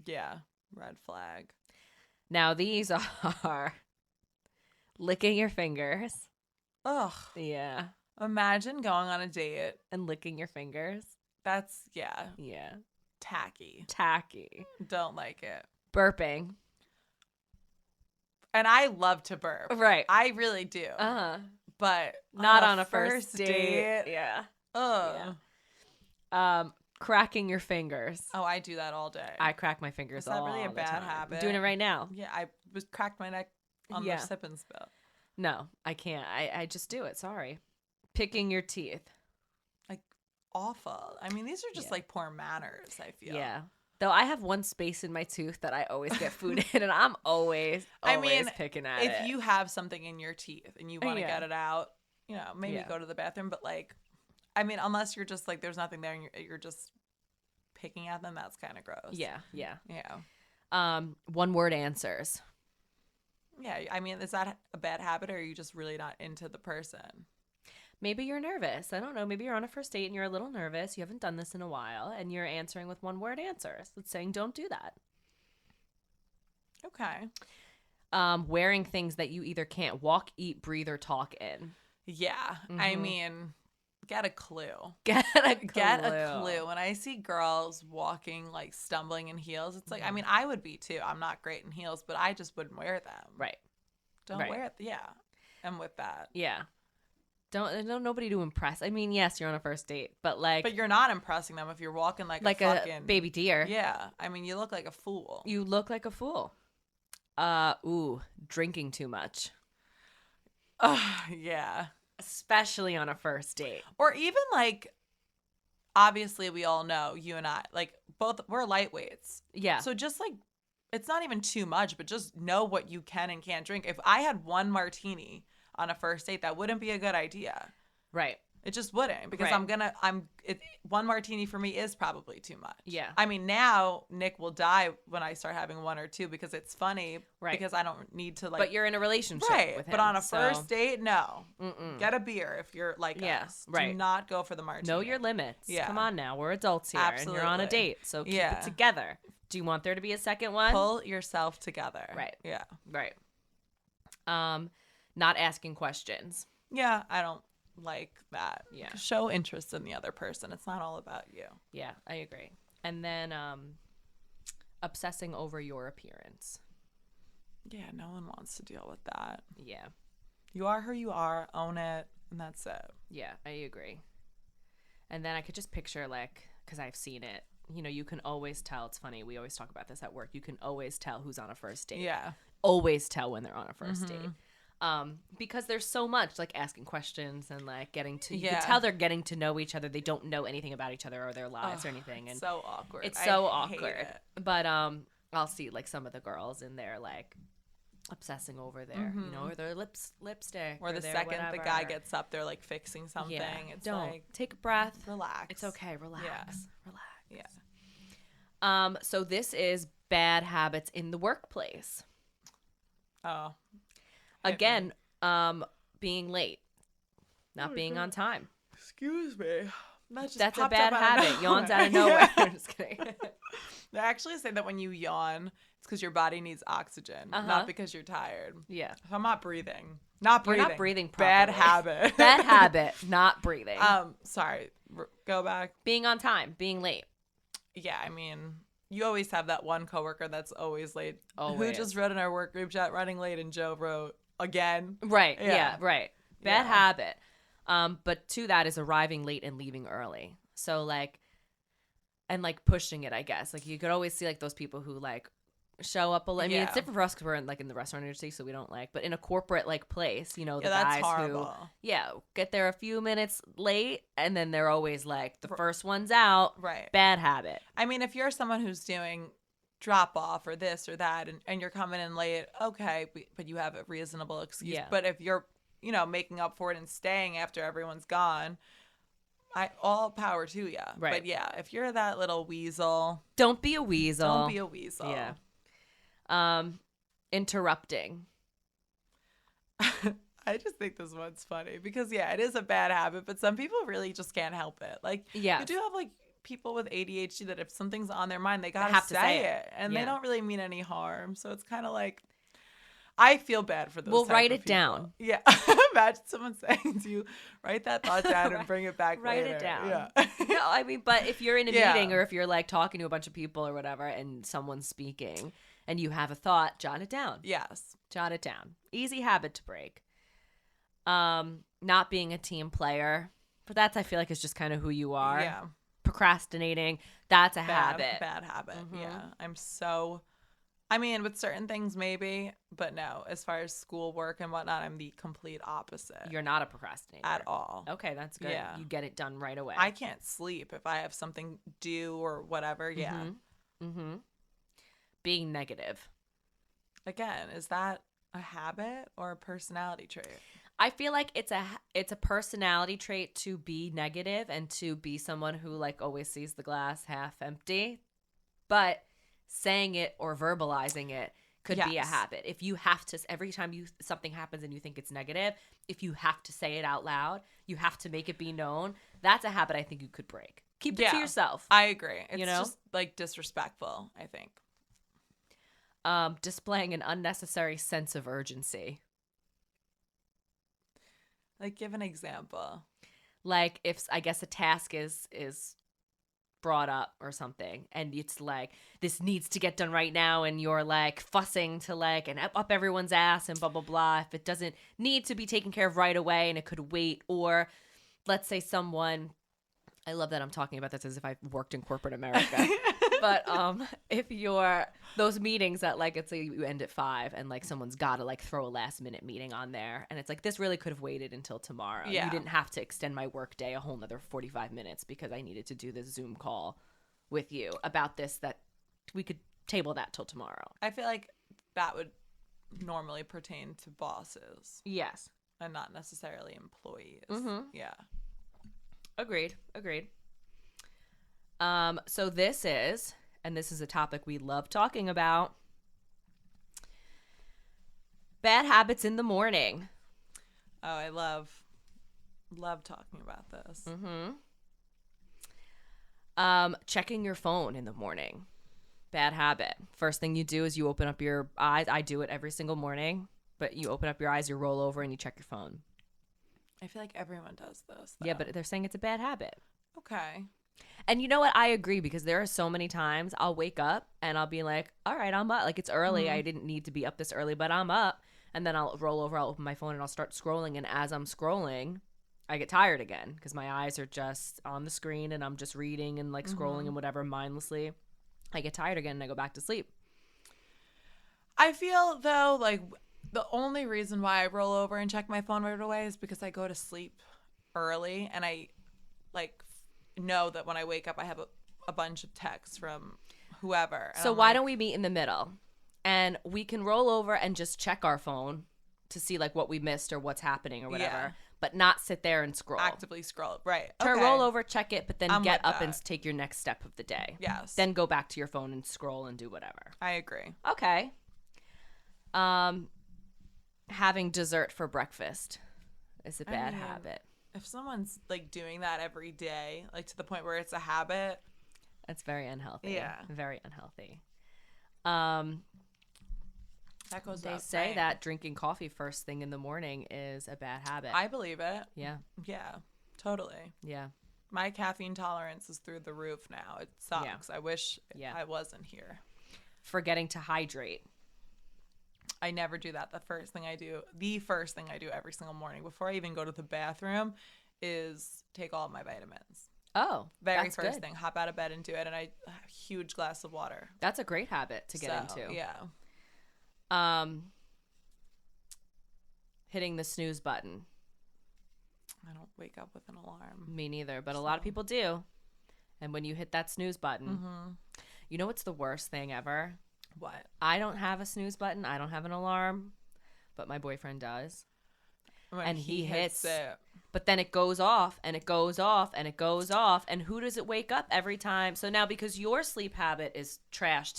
Yeah. Red flag. Now these are licking your fingers. Ugh. Yeah. Imagine going on a date and licking your fingers. That's, yeah. Yeah. Tacky. Don't like it. Burping. And I love to burp. Right. I really do. But not on a first date. Yeah. Ugh. Yeah. Cracking your fingers. Oh, I do that all day. I crack my fingers all the time. Is that really a bad habit? I'm doing it right now. Yeah, I was cracked my neck on the sip and spill. No, I can't. I just do it. Sorry. Picking your teeth. Like, awful. I mean, these are just like poor manners, I feel. Yeah. Though I have one space in my tooth that I always get food in, and I'm always picking at it. If you have something in your teeth and you want to get it out, you know, maybe go to the bathroom. But, like, I mean, unless you're just, like, there's nothing there and you're just picking at them, that's kind of gross. Yeah. Yeah. One-word answers. Yeah, I mean, is that a bad habit, or are you just really not into the person? Maybe you're nervous. I don't know. Maybe you're on a first date and you're a little nervous. You haven't done this in a while, and you're answering with one-word answers. It's saying don't do that. Okay. Wearing things that you either can't walk, eat, breathe, or talk in. Yeah. Mm-hmm. I mean, get a clue. Get a clue. When I see girls walking, like, stumbling in heels, it's like, I mean, I would be too. I'm not great in heels, but I just wouldn't wear them. Right. Don't wear it. Yeah. I'm with that. Yeah. Don't nobody to impress. I mean, yes, you're on a first date, but like, but you're not impressing them if you're walking like a fucking baby deer. Yeah, I mean, you look like a fool. Drinking too much. Yeah, especially on a first date, or even like, obviously, we all know, you and I, like, both, we're lightweights. Yeah. So just like, it's not even too much, but just know what you can and can't drink. If I had one martini on a first date, that wouldn't be a good idea. Right. It just wouldn't, because one martini for me is probably too much. Yeah. I mean, now Nick will die when I start having one or two, because it's funny. Right. Because I don't need to, like. But you're in a relationship with him. But on a first date, no. Mm-mm. Get a beer if you're like us. Right. Do not go for the martini. Know your limits. Yeah. Come on now. We're adults here. Absolutely. And you're on a date. So keep it together. Do you want there to be a second one? Pull yourself together. Right. Yeah. Right. Not asking questions. Yeah, I don't like that. Yeah. Show interest in the other person. It's not all about you. Yeah, I agree. And then obsessing over your appearance. Yeah, no one wants to deal with that. Yeah. You are who you are. Own it. And that's it. Yeah, I agree. And then I could just picture, like, because I've seen it, you know, you can always tell. It's funny. We always talk about this at work. You can always tell who's on a first date. Yeah. Always tell when they're on a first date. Because there's so much, like, asking questions and, like, getting to, you can tell they're getting to know each other. They don't know anything about each other or their lives or anything. And so awkward. It's so awkward. But I'll see, like, some of the girls in there, like, obsessing over their, you know, or their lipstick. Or the second the guy gets up, they're, like, fixing something. Yeah. It's don't. like, take a breath. Relax. It's okay. Relax. Yeah. Relax. Yeah. So this is bad habits in the workplace. Oh. Again, being late, not being on time. Excuse me. That's a bad habit. Yawns out of nowhere. I'm just kidding. They actually say that when you yawn, it's because your body needs oxygen, not because you're tired. Yeah. If I'm not breathing. Not breathing. You're not breathing properly. Bad habit. Bad habit, not breathing. Sorry. Go back. Being on time, being late. Yeah, I mean, you always have that one coworker that's always late. Always. Who just wrote in our work group chat, running late, and Joe wrote, again. Right, yeah right. Bad Yeah. habit. But to that is arriving late and leaving early. So, like, and, like, pushing it, I guess. Like, you could always see, like, those people who, like, show up a little. I mean, it's different for us because we're in, like, in the restaurant industry, so we don't, like, but in a corporate, like, place, you know, the that's guys horrible. who, get there a few minutes late, and then they're always, like, the first one's out. Right. Bad habit. I mean, if you're someone who's doing drop off or this or that, and you're coming in late, okay, but you have a reasonable excuse. Yeah. But if you're, you know, making up for it and staying after everyone's gone, all power to you. Right. But yeah, if you're that little weasel, Don't be a weasel. don't be a weasel. Yeah. Interrupting. I just think this one's funny because, yeah, it is a bad habit, but some people really just can't help it. Like, Yes. you do have, like, people with ADHD that if something's on their mind, they gotta have to say say it. And Yeah. they don't really mean any harm. So it's kind of like, I feel bad for those We'll type write of it people. down. Yeah. Imagine someone saying to you, write that thought down and bring it back Write later. it down. Yeah. No, I mean, but if you're in a Yeah. meeting or if you're, like, talking to a bunch of people or whatever and someone's speaking and you have a thought, jot it down. Yes. Jot it down. Easy habit to break. Not being a team player. But that's, I feel like, is just kind of who you are. Yeah. Procrastinating. That's a habit. Bad habit. Mhm. Yeah. I mean, with certain things, maybe, but no, as far as schoolwork and whatnot, I'm the complete opposite. You're not a procrastinator. At all. Okay, that's good. Yeah. You get it done right away. I can't sleep if I have something due or whatever. Yeah. Mm-hmm. Being negative. Again, is that a habit or a personality trait? I feel like it's a personality trait to be negative and to be someone who, like, always sees the glass half empty. But saying it or verbalizing it could be a Yes. habit. If you have to, every time something happens and you think it's negative, if you have to say it out loud, you have to make it be known. That's a habit I think you could break. Keep it to yourself. I agree. It's You know? just, like, disrespectful, I think. Displaying an unnecessary sense of urgency. Like, give an example. Like, if, I guess, a task is brought up or something and it's like, this needs to get done right now, and you're, like, fussing to, like, and up everyone's ass and blah blah blah if it doesn't need to be taken care of right away and it could wait. Or let's say someone, I love that I'm talking about this as if I've worked in corporate America. But if you're those meetings that, like, let's say you end at 5 and, like, someone's got to, like, throw a last minute meeting on there and it's like, this really could have waited until tomorrow. Yeah. You didn't have to extend my work day a whole nother 45 minutes because I needed to do this Zoom call with you about this, that we could table that till tomorrow. I feel like that would normally pertain to bosses Yes. and not necessarily employees. Mhm. Yeah. Agreed. So this is a topic we love talking about. Bad habits in the morning. Oh, I love talking about this. Checking your phone in the morning. Bad habit. First thing you do is you open up your eyes. I do it every single morning, but you open up your eyes, you roll over, and you check your phone. I feel like everyone does this, though. Yeah, but they're saying it's a bad habit. Okay. And you know what? I agree, because there are so many times I'll wake up and I'll be like, all right, I'm up. Like, it's early. I didn't need to be up this early, but I'm up. And then I'll roll over, I'll open my phone, and I'll start scrolling. And as I'm scrolling, I get tired again because my eyes are just on the screen and I'm just reading and, like, scrolling and whatever mindlessly. I get tired again and I go back to sleep. I feel, though, like, the only reason why I roll over and check my phone right away is because I go to sleep early and I, like, know that when I wake up I have a bunch of texts from whoever. And So I'm why like, don't we meet in the middle? And we can roll over and just check our phone to see, like, what we missed or what's happening or whatever, Yeah. but not sit there and scroll. actively scroll? Right. Turn, Okay. roll over, check it, but then I'm get with up and that. take your next step of the day. Yes. Then go back to your phone and scroll and do whatever. I agree. Okay. Having dessert for breakfast is a bad mean, habit. If someone's, like, doing that every day, like, to the point where it's a habit, That's very unhealthy. Yeah. Very unhealthy. That goes They without say saying. that drinking coffee first thing in the morning is a bad habit. I believe it. Yeah. Yeah, totally. Yeah. My caffeine tolerance is through the roof now. It sucks. I wish I wasn't here. Forgetting to hydrate. I never do that. The first thing I do every single morning before I even go to the bathroom is take all of my vitamins. Oh, Very that's first good. thing, hop out of bed and do it, and a huge glass of water. That's a great habit to get into. Yeah. Hitting the snooze button. I don't wake up with an alarm. Me neither, but a lot of people do. And when you hit that snooze button, you know what's the worst thing ever? What? I don't have a snooze button. I don't have an alarm, but my boyfriend does. When he hits it. But then it goes off and it goes off and it goes off. And who does it wake up every time? So now because your sleep habit is trash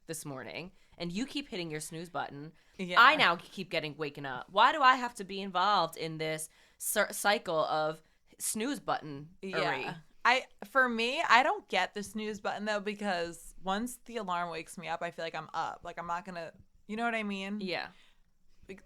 this morning, and you keep hitting your snooze button, I now keep getting waken up. Why do I have to be involved in this cycle of snooze button? Yeah. For me, I don't get the snooze button though, because once the alarm wakes me up, I feel like I'm up. Like I'm not gonna, you know what I mean? Yeah.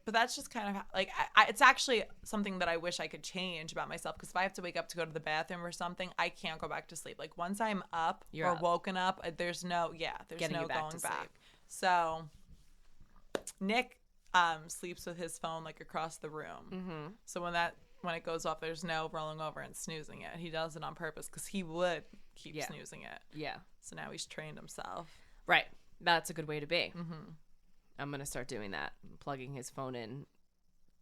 But that's just kind of like it's actually something that I wish I could change about myself, because if I have to wake up to go to the bathroom or something, I can't go back to sleep. Like once I'm up or woken up, there's no going back. So Nick sleeps with his phone like across the room. Mm-hmm. So when it goes off, there's no rolling over and snoozing it. He does it on purpose because he would keep snoozing it. Yeah. So now he's trained himself. Right. That's a good way to be. Mm-hmm. I'm going to start doing that, plugging his phone in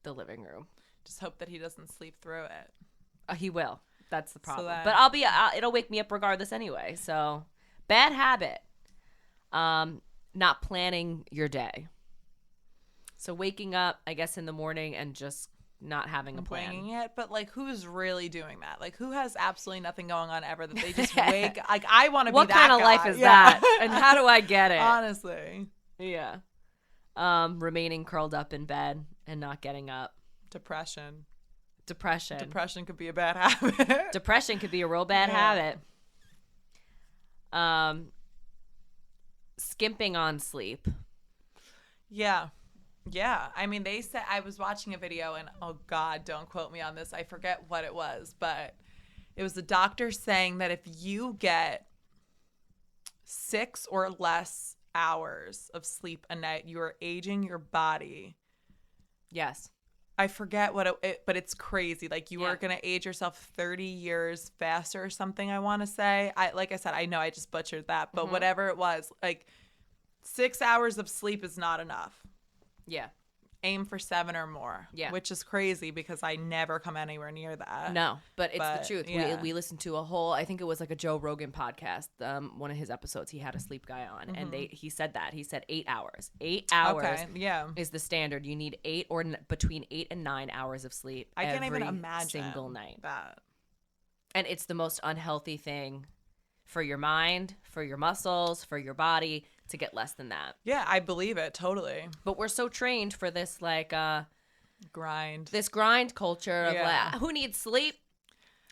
the living room. Just hope that he doesn't sleep through it. He will. That's the problem. So but it'll wake me up regardless anyway. So bad habit. Not planning your day. So waking up, I guess, in the morning and just not having a plan. Winging it, but like who's really doing that? Like who has absolutely nothing going on ever that they just wake like I want to be that guy. What kind of life is that? And how do I get it? Honestly. Yeah. Remaining curled up in bed and not getting up. Depression could be a bad habit. Depression could be a real bad habit. Skimping on sleep. Yeah. I mean, they said, I was watching a video and oh God, don't quote me on this. I forget what it was, but it was the doctor saying that if you get 6 or less hours of sleep a night, you are aging your body. Yes. I forget what but it's crazy. Like you are going to age yourself 30 years faster or something, I want to say. Like I said, I know I just butchered that, but whatever it was, like 6 hours of sleep is not enough. Yeah. Aim for 7 or more. Yeah. Which is crazy because I never come anywhere near that. No, but it's the truth. Yeah. We listened to a whole, I think it was like a Joe Rogan podcast. One of his episodes, he had a sleep guy on, and he said that. He said 8 hours. 8 hours is the standard. You need 8 or between 8 and 9 hours of sleep. I can't even imagine single night. That. And it's the most unhealthy thing for your mind, for your muscles, for your body to get less than that. Yeah, I believe it totally. But we're so trained for this grind. This grind culture of like, who needs sleep?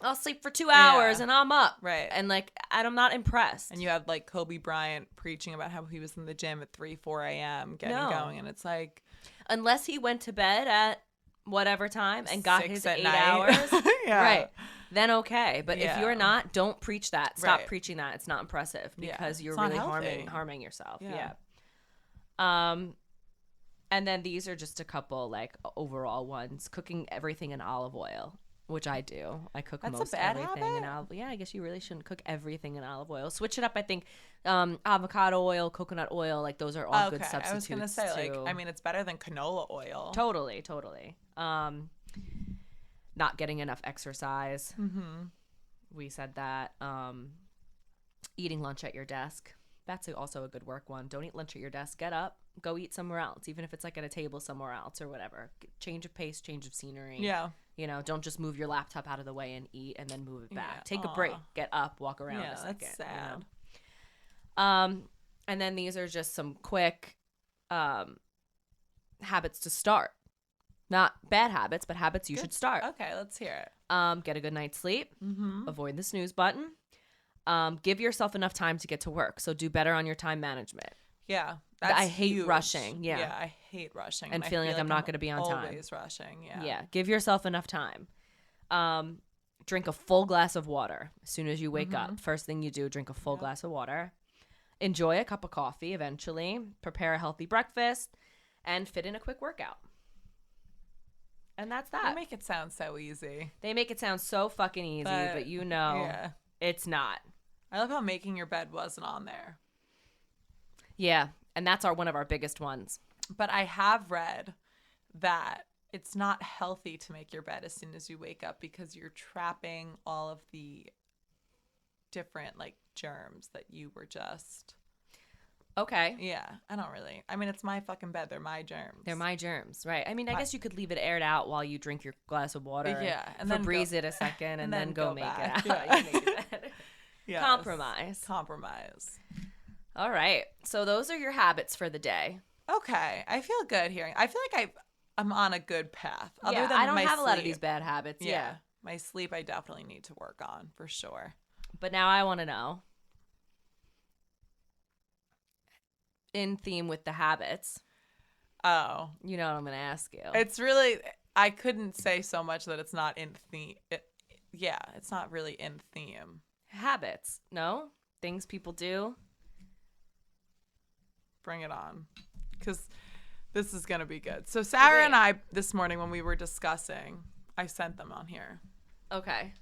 I'll sleep for 2 hours and I'm up. Right. And like, I'm not impressed. And you have like Kobe Bryant preaching about how he was in the gym at 3-4 a.m. getting going, and it's like, unless he went to bed at whatever time and got 6 his at 8 night. hours, Yeah. right? Then okay. But if you're not, don't preach that. Stop Right. preaching that. It's not impressive because you're It's not really healthy. harming yourself. Yeah. And then these are just a couple like overall ones. Cooking everything in olive oil, which I do. I cook That's most a bad everything habit? in olive. Yeah, I guess you really shouldn't cook everything in olive oil. Switch it up. I think avocado oil, coconut oil, like those are all good substitutes. I was gonna say too. like, I mean, it's better than canola oil. Totally. Not getting enough exercise. Mm-hmm. We said that. Eating lunch at your desk. That's also a good work one. Don't eat lunch at your desk. Get up. Go eat somewhere else, even if it's like at a table somewhere else or whatever. Change of pace, change of scenery. Yeah. You know, don't just move your laptop out of the way and eat and then move it back. Yeah. Take a break. Get up. Walk around a second. That's sad. You know? And then these are just some quick habits to start. Not bad habits, but habits you should start. Okay, let's hear it. Get a good night's sleep. Mm-hmm. Avoid the snooze button. Give yourself enough time to get to work. So do better on your time management. Yeah. I hate huge. rushing. Yeah. Yeah, I hate rushing. And I feeling feel like I'm not going to be on time. Always rushing, yeah. Yeah. Give yourself enough time. Drink a full glass of water as soon as you wake up. First thing you do, drink a full glass of water. Enjoy a cup of coffee eventually. Prepare a healthy breakfast. And fit in a quick workout. And that's that. They make it sound so easy. They make it sound so fucking easy, but you know it's not. I love how making your bed wasn't on there. Yeah, and that's one of our biggest ones. But I have read that it's not healthy to make your bed as soon as you wake up because you're trapping all of the different like germs that you were just. Okay. Yeah, I mean, it's my fucking bed. They're my germs. They're my germs, right? I mean, I guess you could leave it aired out while you drink your glass of water. Yeah, and then breeze it a second, and then go make back. it out. Yeah. You make it Yes. Compromise. All right. So those are your habits for the day. Okay, I feel good hearing. I feel like I'm on a good path. Other than I don't my have sleep. a lot of these bad habits. Yeah. My sleep I definitely need to work on for sure. But now I want to know, in theme with the habits. Oh. You know what I'm going to ask you. It's really, I couldn't say so much that it's not in theme. It's not really in theme. Habits. No? Things people do. Bring it on. Because this is going to be good. So Sarah and I, this morning when we were discussing, I sent them on here. Okay.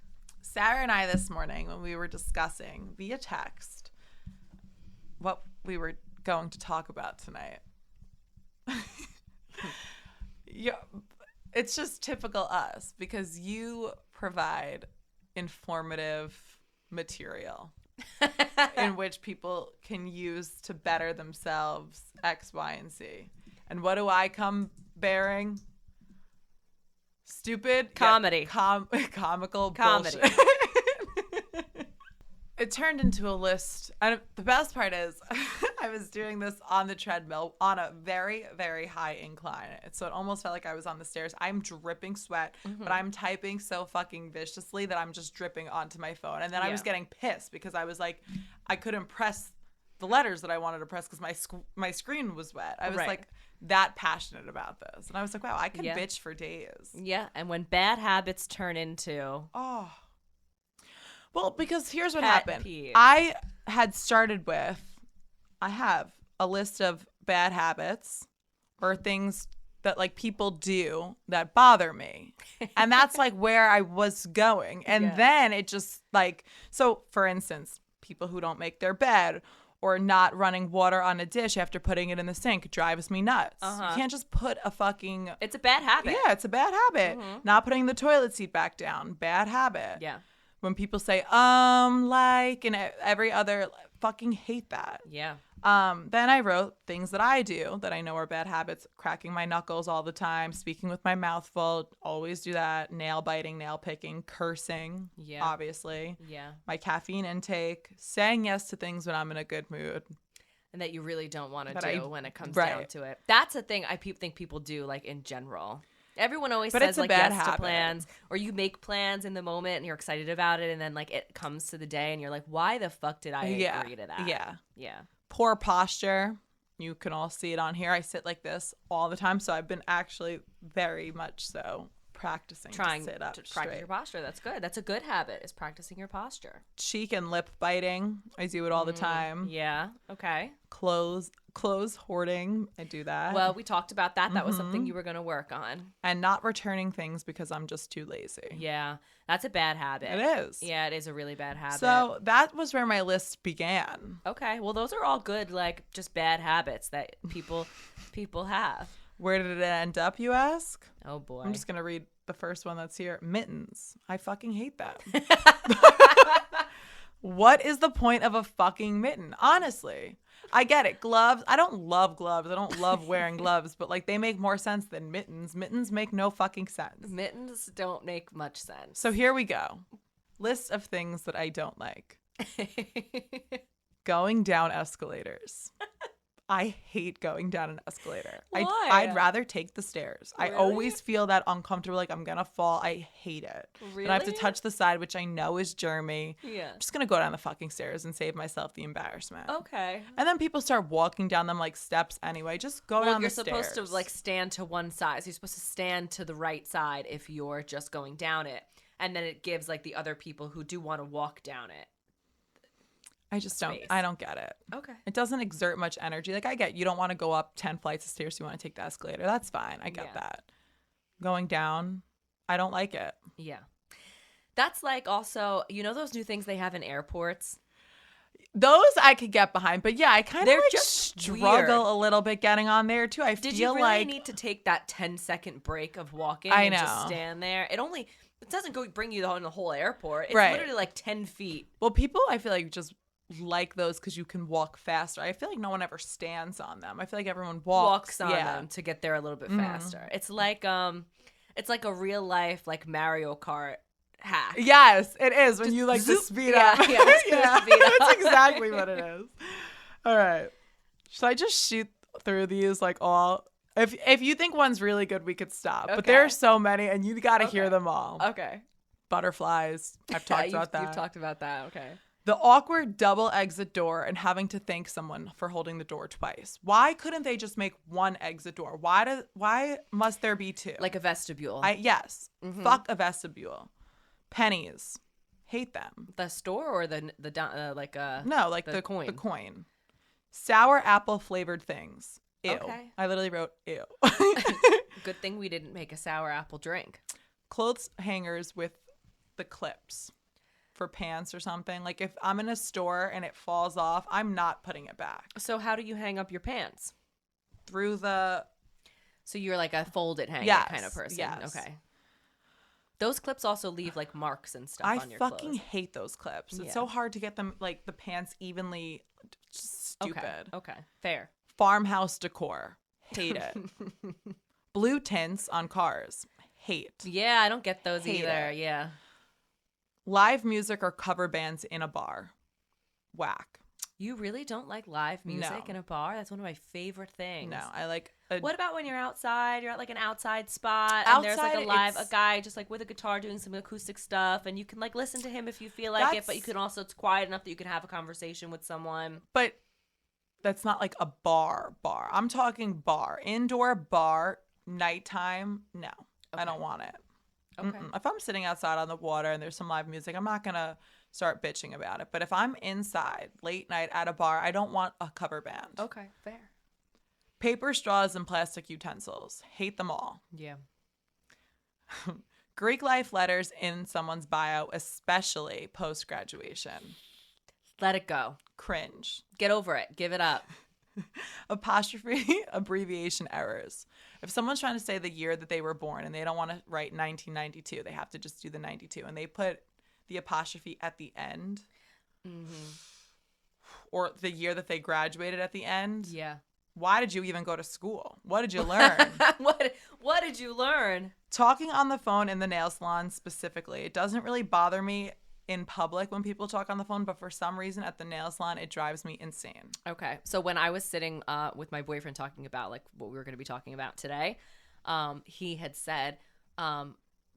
Sarah and I this morning when we were discussing via text what we were going to talk about tonight. Yeah, it's just typical us because you provide informative material in which people can use to better themselves X, Y, and Z. And what do I come bearing? Stupid comedy. Comical comedy. Bullshit. It turned into a list. And the best part is I was doing this on the treadmill on a very, very high incline. So it almost felt like I was on the stairs. I'm dripping sweat, but I'm typing so fucking viciously that I'm just dripping onto my phone. And then I was getting pissed because I was like, I couldn't press the letters that I wanted to press because my screen was wet. I was like that passionate about this. And I was like, wow, I could bitch for days. Yeah. And when bad habits turn into... Oh. Well, because here's what happened. Peeve. I had started with, I have a list of bad habits or things that like people do that bother me. And that's like where I was going. And then it just like, so for instance, people who don't make their bed or not running water on a dish after putting it in the sink drives me nuts. You can't just put a fucking... It's a bad habit. Yeah, it's a bad habit. Not putting the toilet seat back down. Bad habit. Yeah. When people say, like, and every other, fucking hate that. Yeah. Then I wrote things that I do that I know are bad habits. Cracking my knuckles all the time. Speaking with my mouth full. Always do that. Nail biting, nail picking. Cursing. Yeah. Obviously. Yeah. My caffeine intake. Saying yes to things when I'm in a good mood. And that you really don't want to do when it comes down to it. That's a thing I think people do, like, in general. Everyone always says like yes to plans, or you make plans in the moment and you're excited about it, and then like it comes to the day and you're like, why the fuck did I agree to that? Yeah. Yeah. Poor posture. You can all see it on here. I sit like this all the time, so I've been actually very much so practicing to sit up straight. Practice your posture. That's good. That's a good habit, is practicing your posture. Cheek and lip biting. I do it all the time. Yeah. Okay. Clothes hoarding. I do that. Well, we talked about that. That was something you were going to work on. And not returning things because I'm just too lazy. Yeah. That's a bad habit. It is. Yeah, it is a really bad habit. So that was where my list began. Okay. Well, those are all good, like, just bad habits that people have. Where did it end up, you ask? Oh, boy. I'm just going to read the first one that's here. Mittens. I fucking hate that. What is the point of a fucking mitten? Honestly. I get it. Gloves. I don't love gloves. I don't love wearing gloves, but like they make more sense than mittens. Mittens make no fucking sense. Mittens don't make much sense. So here we go. List of things that I don't like. Going down escalators. I hate going down an escalator. Why? I'd rather take the stairs. Really? I always feel that uncomfortable, like I'm going to fall. I hate it. Really? And I have to touch the side, which I know is germy. Yeah. I'm just going to go down the fucking stairs and save myself the embarrassment. Okay. And then people start walking down them like steps anyway. Just go down the stairs. You're supposed to like stand to one side. So you're supposed to stand to the right side if you're just going down it. And then it gives like the other people who do want to walk down it. I just don't. I don't get it. Okay. It doesn't exert much energy. Like I get you don't want to go up 10 flights of stairs. You want to take the escalator. That's fine. I get that. Going down, I don't like it. Yeah. That's like also, you know those new things they have in airports? Those I could get behind, but yeah, I kind of like just struggle weird. A little bit getting on there too. Did you really need to take that 10-second break of walking I and know. just stand there? It doesn't go bring you on the whole airport. It's Right. literally like 10 feet. Well, people I feel like just like those because you can walk faster. I feel like no one ever stands on them. I feel like everyone walks on them to get there a little bit faster. It's like a real life like Mario Kart hack. Yes, it is when Just you like zoop. to speed up. Yeah, yeah. Speed up. That's exactly what it is. All right, should I just shoot through these like all? If you think one's really good, we could stop. But there are so many, and you got to hear them all. Okay. Butterflies. I've talked about that. You've talked about that. Okay. The awkward double exit door and having to thank someone for holding the door twice. Why couldn't they just make one exit door? Why must there be two? Like a vestibule. Yes. Fuck a vestibule. Pennies. Hate them. The store or the No, like the coin. The coin. Sour apple flavored things. Ew. Okay. I literally wrote ew. Good thing we didn't make a sour apple drink. Clothes hangers with the clips for pants or something. Like if I'm in a store and it falls off, I'm not putting it back. So how do you hang up your pants? Through the... So you're like a folded hanger kind of person. Yes. Okay. Those clips also leave like marks and stuff on your I fucking clothes. hate those clips. Yeah. It's so hard to get them like the pants evenly. Just stupid. Okay. Fair. Farmhouse decor. Hate it. Blue tints on cars. Hate. Yeah, I don't get those Hate either. it. Yeah. Live music or cover bands in a bar. Whack. You really don't like live music in a bar? That's one of my favorite things. No, I like... What about when you're outside? You're at like an outside spot and there's like a guy just like with a guitar doing some acoustic stuff and you can like listen to him if you feel like it, but you can also, it's quiet enough that you can have a conversation with someone. But that's not like a bar. I'm talking bar. Indoor bar, nighttime. No, I don't want it. Okay. If I'm sitting outside on the water and there's some live music, I'm not going to start bitching about it. But if I'm inside late night at a bar, I don't want a cover band. Okay, fair. Paper straws and plastic utensils. Hate them all. Yeah. Greek life letters in someone's bio, especially post-graduation. Let it go. Cringe. Get over it. Give it up. Apostrophe abbreviation errors. If someone's trying to say the year that they were born and they don't want to write 1992, they have to just do the 92. And they put the apostrophe at the end. Mm-hmm. Or the year that they graduated at the end. Yeah. Why did you even go to school? What did you learn? What did you learn? Talking on the phone in the nail salon specifically. It doesn't really bother me in public when people talk on the phone, but for some reason at the nail salon, it drives me insane. Okay. So when I was sitting with my boyfriend talking about like what we were going to be talking about today, he had said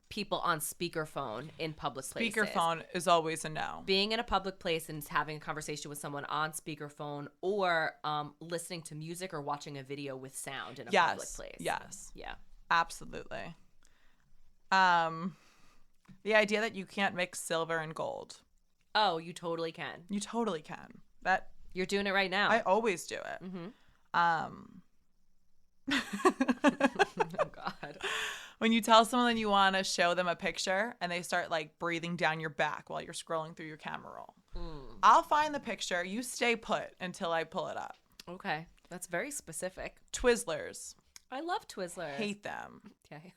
people on speakerphone in public places. Speakerphone is always a no. Being in a public place and having a conversation with someone on speakerphone or listening to music or watching a video with sound in a public place. Yes. Yeah. Absolutely. The idea that you can't mix silver and gold. Oh, you totally can. You totally can. You're doing it right now. I always do it. Mm-hmm. Oh, God. When you tell someone that you want to show them a picture and they start like breathing down your back while you're scrolling through your camera roll. I'll find the picture. You stay put until I pull it up. Okay. That's very specific. Twizzlers. I love Twizzlers. Hate them. Okay.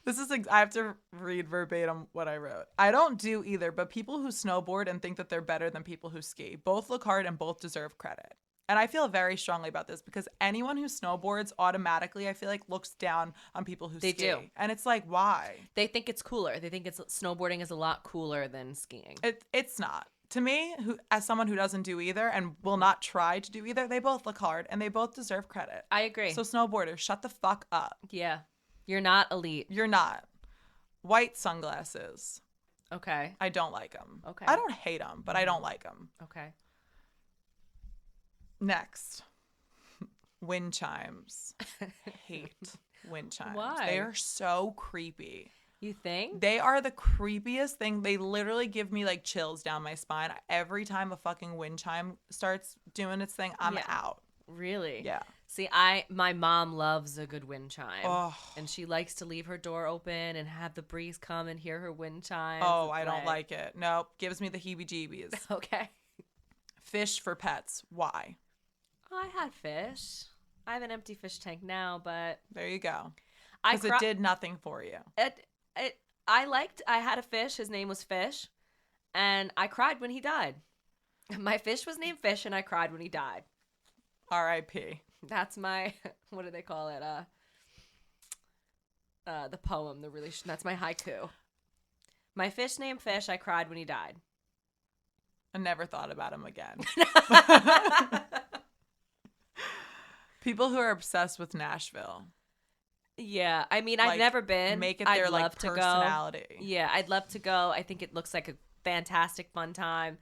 I have to read verbatim what I wrote. I don't do either, but people who snowboard and think that they're better than people who ski. Both look hard and both deserve credit. And I feel very strongly about this because anyone who snowboards automatically, I feel like, looks down on people who ski. They do. And it's like, why? They think it's cooler. They think snowboarding is a lot cooler than skiing. It's not. To me, as someone who doesn't do either and will not try to do either, they both look hard and they both deserve credit. I agree. So snowboarders, shut the fuck up. Yeah. You're not elite. You're not. White sunglasses. Okay. I don't like them. Okay. I don't hate them, but I don't like them. Okay. Next. Wind chimes. Hate wind chimes. Why? They are so creepy. You think? They are the creepiest thing. They literally give me like chills down my spine. Every time a fucking wind chime starts doing its thing, I'm out. Really? Yeah. See, my mom loves a good wind chime. Oh. And she likes to leave her door open and have the breeze come and hear her wind chimes. Oh, I don't like it. Nope. Gives me the heebie-jeebies. Okay. Fish for pets. Why? I had fish. I have an empty fish tank now, but There you go. I Because it did nothing for you. I had a fish. His name was Fish, and I cried when he died. My fish was named Fish, and I cried when he died. R.I.P. That's my, what do they call it? The poem. That's my haiku. My fish named Fish. I cried when he died. I never thought about him again. People who are obsessed with Nashville. Yeah, I mean, I've Like, never been. Make it I'd their love like to go. personality. Yeah, I'd love to go. I think it looks like a fantastic, fun time.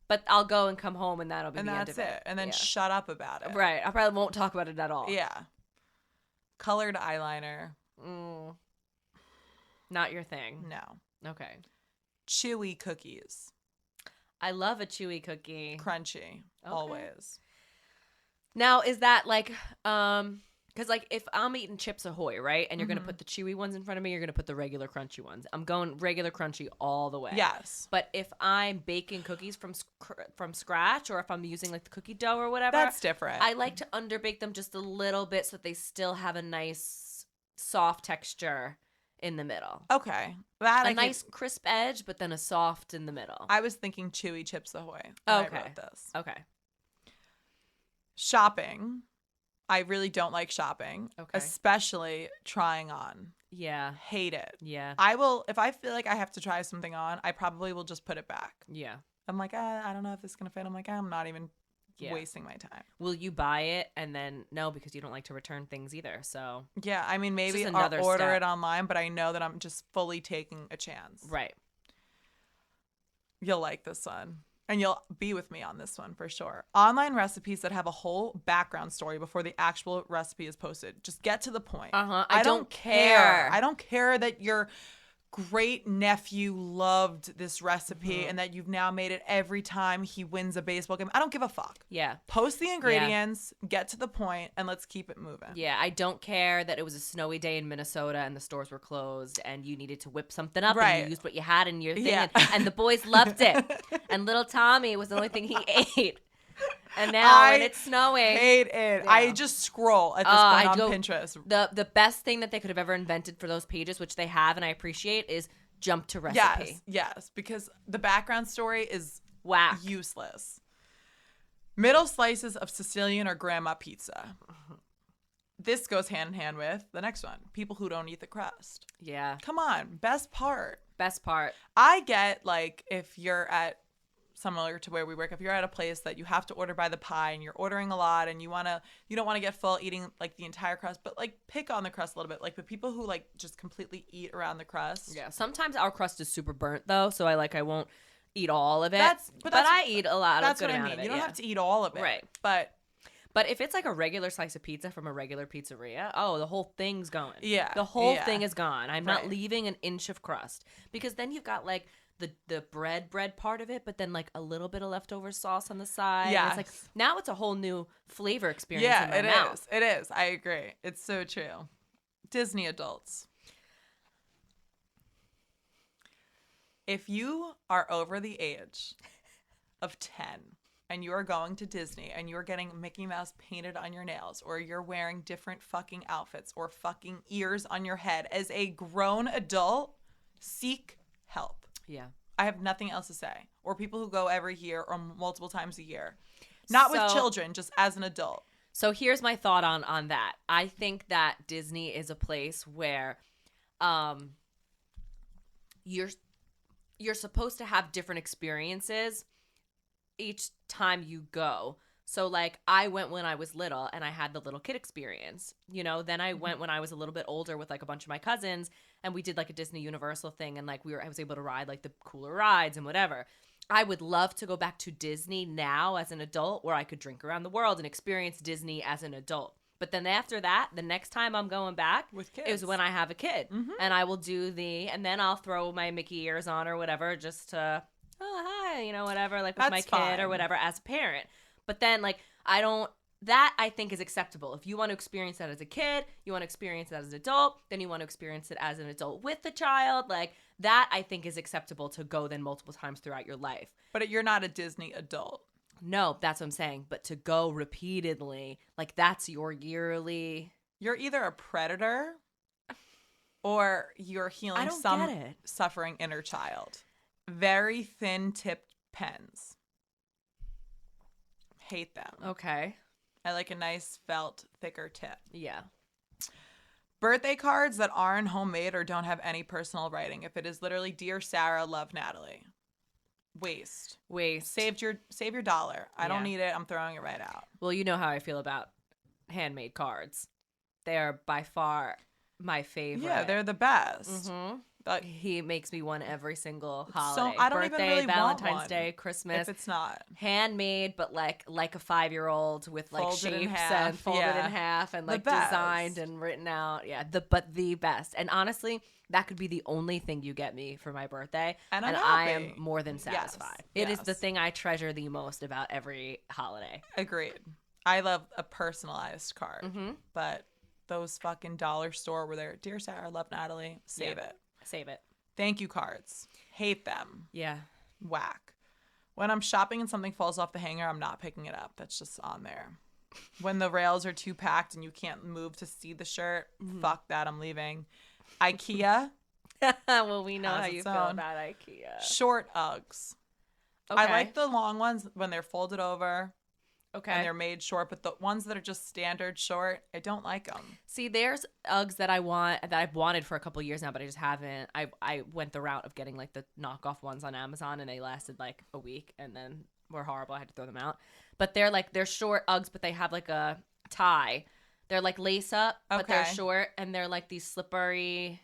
But I'll go and come home, and that'll be And the end that's of it. And then Yeah. shut up about it. Right. I probably won't talk about it at all. Yeah. Colored eyeliner. Not your thing. No. Okay. Chewy cookies. I love a chewy cookie. Crunchy. Always. Now, is that like, because like if I'm eating Chips Ahoy, right, and you're gonna put the chewy ones in front of me, you're gonna put the regular crunchy ones. I'm going regular crunchy all the way. Yes. But if I'm baking cookies from scratch, or if I'm using like the cookie dough or whatever, That's different. I like to underbake them just a little bit so that they still have a nice soft texture in the middle. Okay. That A nice crisp edge, but then a soft in the middle. I was thinking chewy Chips Ahoy when Okay. I wrote this. Okay. Shopping. I really don't like shopping. Okay. Especially trying on. Yeah. Hate it. Yeah. I will, if I feel like I have to try something on, I probably will just put it back. Yeah. I'm like, I don't know if this is going to fit. I'm like, I'm not even Yeah. wasting my time. Will you buy it and then no, because you don't like to return things either. So Yeah, I mean, maybe just I'll another order step. it online, but I know that I'm just fully taking a chance. right. You'll like this one. And you'll be with me on this one for sure. Online recipes that have a whole background story before the actual recipe is posted. Just get to the point. I don't care. I don't care that your great nephew loved this recipe and that you've now made it every time he wins a baseball game. I don't give a fuck. Yeah. Post the ingredients, get to the point, and let's keep it moving. Yeah, I don't care that it was a snowy day in Minnesota and the stores were closed and you needed to whip something up and Right. you used what you had in your thing Yeah. and the boys loved it. And little Tommy was the only thing he ate. And now when it's snowing, hate it. Yeah. I just scroll at this point on Pinterest. The best thing that they could have ever invented for those pages, which they have and I appreciate, is jump to recipe. Yes, because the background story is Whack. useless. Middle slices of Sicilian or grandma pizza. This goes hand in hand with the next one. People who don't eat the crust. Yeah. Come on, best part. Best part. I get like if you're at similar to where we work, if you're at a place that you have to order by the pie and you're ordering a lot and you don't want to get full eating like the entire crust, but like pick on the crust a little bit. Like the people who like just completely eat around the crust. Yeah. Sometimes our crust is super burnt though, so I won't eat all of it. But I eat a lot. That's a good what I amount mean. Of it, You don't yeah. have to eat all of it. Right. But if it's like a regular slice of pizza from a regular pizzeria, the whole thing's going. Yeah, The whole yeah. thing is gone. I'm not Right. leaving an inch of crust. Because then you've got like the bread part of it, but then like a little bit of leftover sauce on the side. Yes. It's like now it's a whole new flavor experience in yeah, my it mouth. is. It is. I agree. It's so true. Disney adults. If you are over the age of 10 and you are going to Disney and you're getting Mickey Mouse painted on your nails or you're wearing different fucking outfits or fucking ears on your head as a grown adult, seek help. Yeah. I have nothing else to say. Or people who go every year or multiple times a year. Not with So- children, just as an adult. So here's my thought on that. I think that Disney is a place where you're supposed to have different experiences each time you go. So, like, I went when I was little and I had the little kid experience, you know. Then I went when I was a little bit older with, like, a bunch of my cousins, and we did, like, a Disney Universal thing, and, like, I was able to ride, like, the cooler rides and whatever. I would love to go back to Disney now as an adult, where I could drink around the world and experience Disney as an adult. But then after that, the next time I'm going back with kids is when I have a kid. And I will do and then I'll throw my Mickey ears on or whatever, just to, oh, hi, you know, whatever, like, with my kid or whatever as a parent. But then, like, that I think is acceptable. If you want to experience that as a kid, you want to experience that as an adult, then you want to experience it as an adult with the child. Like, that I think is acceptable to go then multiple times throughout your life. But you're not a Disney adult. No, that's what I'm saying. But to go repeatedly, like, that's your yearly. You're either a predator or you're healing some suffering inner child. Very thin tipped pens. Hate them. Okay. I like a nice felt thicker tip. Yeah. Birthday cards that aren't homemade or don't have any personal writing. If it is literally Dear Sarah, love Natalie. Waste. Save your dollar. I don't need it. I'm throwing it right out. Well, you know how I feel about handmade cards. They are by far my favorite. Yeah, they're the best. Mm-hmm. But he makes me one every single holiday. So I don't Birthday, even really Valentine's want one Day, Christmas. if it's not handmade, but like a 5-year-old with like folded shapes and folded in half and like designed and written out. Yeah, the best. And honestly, that could be the only thing you get me for my birthday, and I am more than satisfied. It is the thing I treasure the most about every holiday. Agreed. I love a personalized card, but those fucking dollar store where they're Dear Sarah, love Natalie, save it. Save it. Thank you cards. Hate them. Yeah. Whack. When I'm shopping and something falls off the hanger, I'm not picking it up. That's just on there. When the rails are too packed and you can't move to see the shirt, fuck that. I'm leaving. IKEA. Well, we know how you feel about IKEA. Short Uggs. Okay. I like the long ones when they're folded over. Okay. And they're made short, but the ones that are just standard short, I don't like them. See, there's Uggs that I've wanted for a couple years now, but I just haven't. I went the route of getting like the knockoff ones on Amazon, and they lasted like a week, and then were horrible. I had to throw them out. But they're short Uggs, but they have like a tie. They're like lace up, but they're short, and they're like these slippery.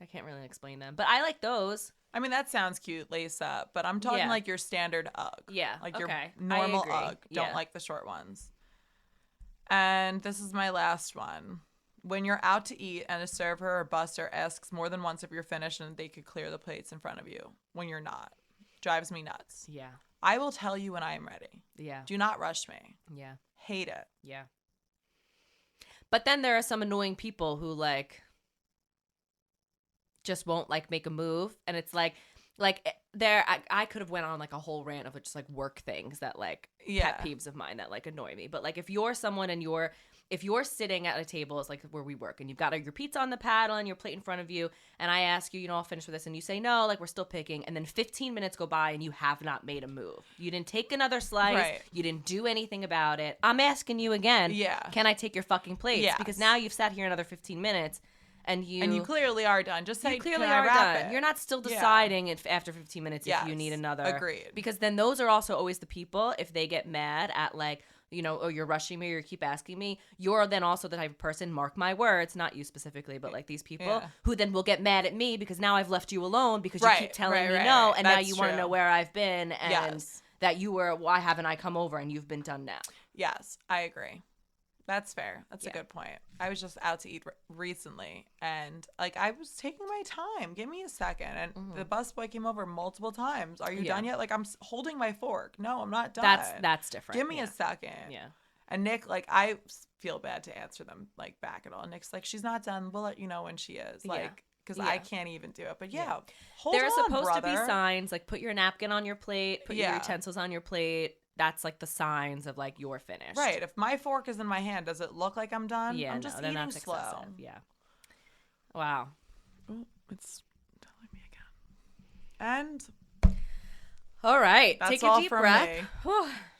I can't really explain them, but I like those. I mean, that sounds cute, lace up, but I'm talking like your standard Ugg. Yeah. Like your normal Ugg. Don't like the short ones. And this is my last one. When you're out to eat and a server or busser asks more than once if you're finished and they could clear the plates in front of you when you're not. Drives me nuts. Yeah. I will tell you when I am ready. Yeah. Do not rush me. Yeah. Hate it. Yeah. But then there are some annoying people who like just won't like make a move, and it's like there I could have went on like a whole rant of just like work things that like pet peeves of mine that like annoy me. But like if you're someone and if you're sitting at a table, it's like where we work, and you've got your pizza on the paddle and your plate in front of you, and I ask you, I'll finish with this, and you say no, like we're still picking, and then 15 minutes go by and you have not made a move. You didn't take another slice. Right. You didn't do anything about it. I'm asking you again. Yeah. Can I take your fucking plates? Yes. Because now you've sat here another 15 minutes. And you clearly are done. Just say, you clearly are done. You're not still deciding if after 15 minutes if you need another. Agreed. Because then those are also always the people, if they get mad at like, oh, you're rushing me or you keep asking me, you're then also the type of person, mark my words, not you specifically, but like these people who then will get mad at me because now I've left you alone because you keep telling me no, and now you want to know where I've been and that you were, why haven't I come over and you've been done now? Yes, I agree. That's fair. That's a good point. I was just out to eat recently, and like I was taking my time. Give me a second. And the busboy came over multiple times. Are you done yet? Like I'm holding my fork. No, I'm not done. That's different. Give me a second. Yeah. And Nick, like I feel bad to answer them like back at all. Nick's like, she's not done. We'll let you know when she is. Like. Because I can't even do it. But hold there are on, supposed brother. to be signs like put your napkin on your plate, put your utensils on your plate. That's like the signs of like you're finished. Right. If my fork is in my hand, does it look like I'm done? Yeah, I'm just eating slow. Excessive. Yeah. Wow. Oh, it's telling me again. And all right. That's take all a deep from breath. Me.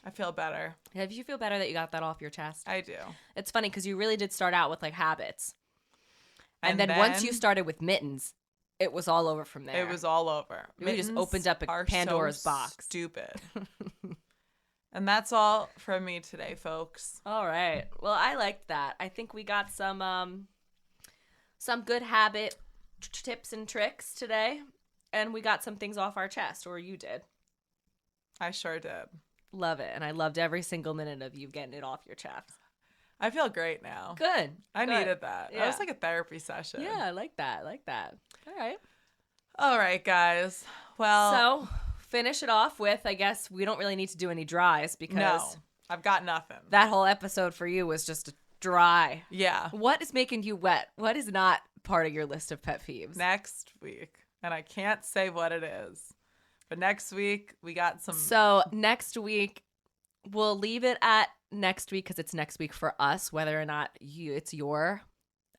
I feel better. Have you feel better that you got that off your chest? I do. It's funny because you really did start out with like habits. And then once you started with Mittens, it was all over from there. It was all over. We just opened up a Pandora's box. Stupid. And that's all from me today, folks. All right. Well, I liked that. I think we got some good habit tips and tricks today, and we got some things off our chest, or you did. I sure did. Love it, and I loved every single minute of you getting it off your chest. I feel great now. Good. I Good. needed that. Yeah. That was like a therapy session. Yeah, I like that. All right. All right, guys. Well, So, finish it off with, I guess we don't really need to do any dries because no, I've got nothing. that whole episode for you was just dry. Yeah. What is making you wet? What is not part of your list of pet peeves? Next week. And I can't say what it is. But next week, we got some. So, next week, we'll leave it at next week because it's next week for us, whether or not it's your,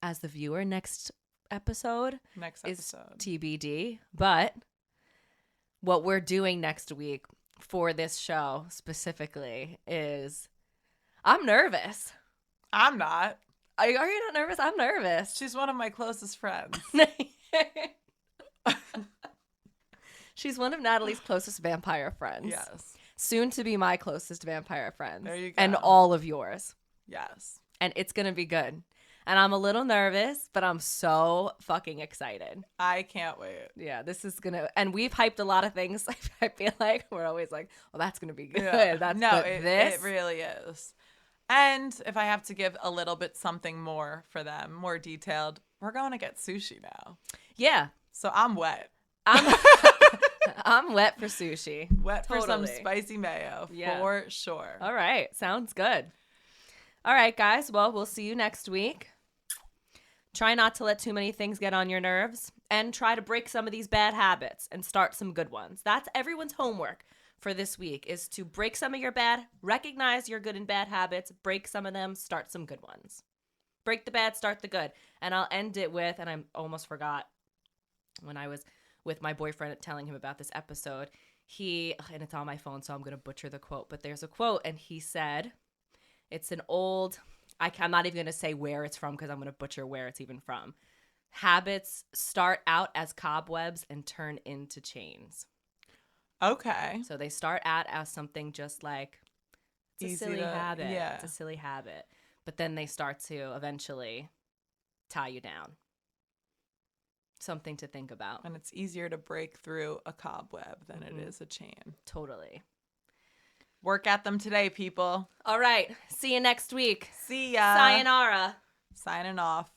as the viewer, next episode. Next is episode. TBD. But what we're doing next week for this show specifically is I'm nervous. I'm not. Are you not nervous? I'm nervous. She's one of my closest friends. She's one of Natalie's closest vampire friends. Yes. Soon to be my closest vampire friends. There you go. And all of yours. Yes. And it's going to be good. And I'm a little nervous, but I'm so fucking excited. I can't wait. Yeah, this is going to, and we've hyped a lot of things. I feel like we're always like, well, that's going to be good. Yeah. This it really is. And if I have to give a little bit something more for them, more detailed, we're going to get sushi now. Yeah. So I'm wet. I'm wet for sushi. Wet for some Totally. spicy mayo, Yeah. for sure. All right. Sounds good. All right, guys. Well, we'll see you next week. Try not to let too many things get on your nerves and try to break some of these bad habits and start some good ones. That's everyone's homework for this week is to break some of your recognize your good and bad habits, break some of them, start some good ones. Break the bad, start the good. And I'll end it with, and I almost forgot when I was with my boyfriend telling him about this episode, and it's on my phone, so I'm going to butcher the quote, but there's a quote, and he said, it's an old, I'm not even going to say where it's from because I'm going to butcher where it's even from. Habits start out as cobwebs and turn into chains. Okay. So they start out as something just like, it's a silly habit. Yeah. It's a silly habit. But then they start to eventually tie you down. Something to think about. And it's easier to break through a cobweb than it is a chain. Totally. Work at them today, people. All right. See you next week. See ya. Sayonara. Signing off.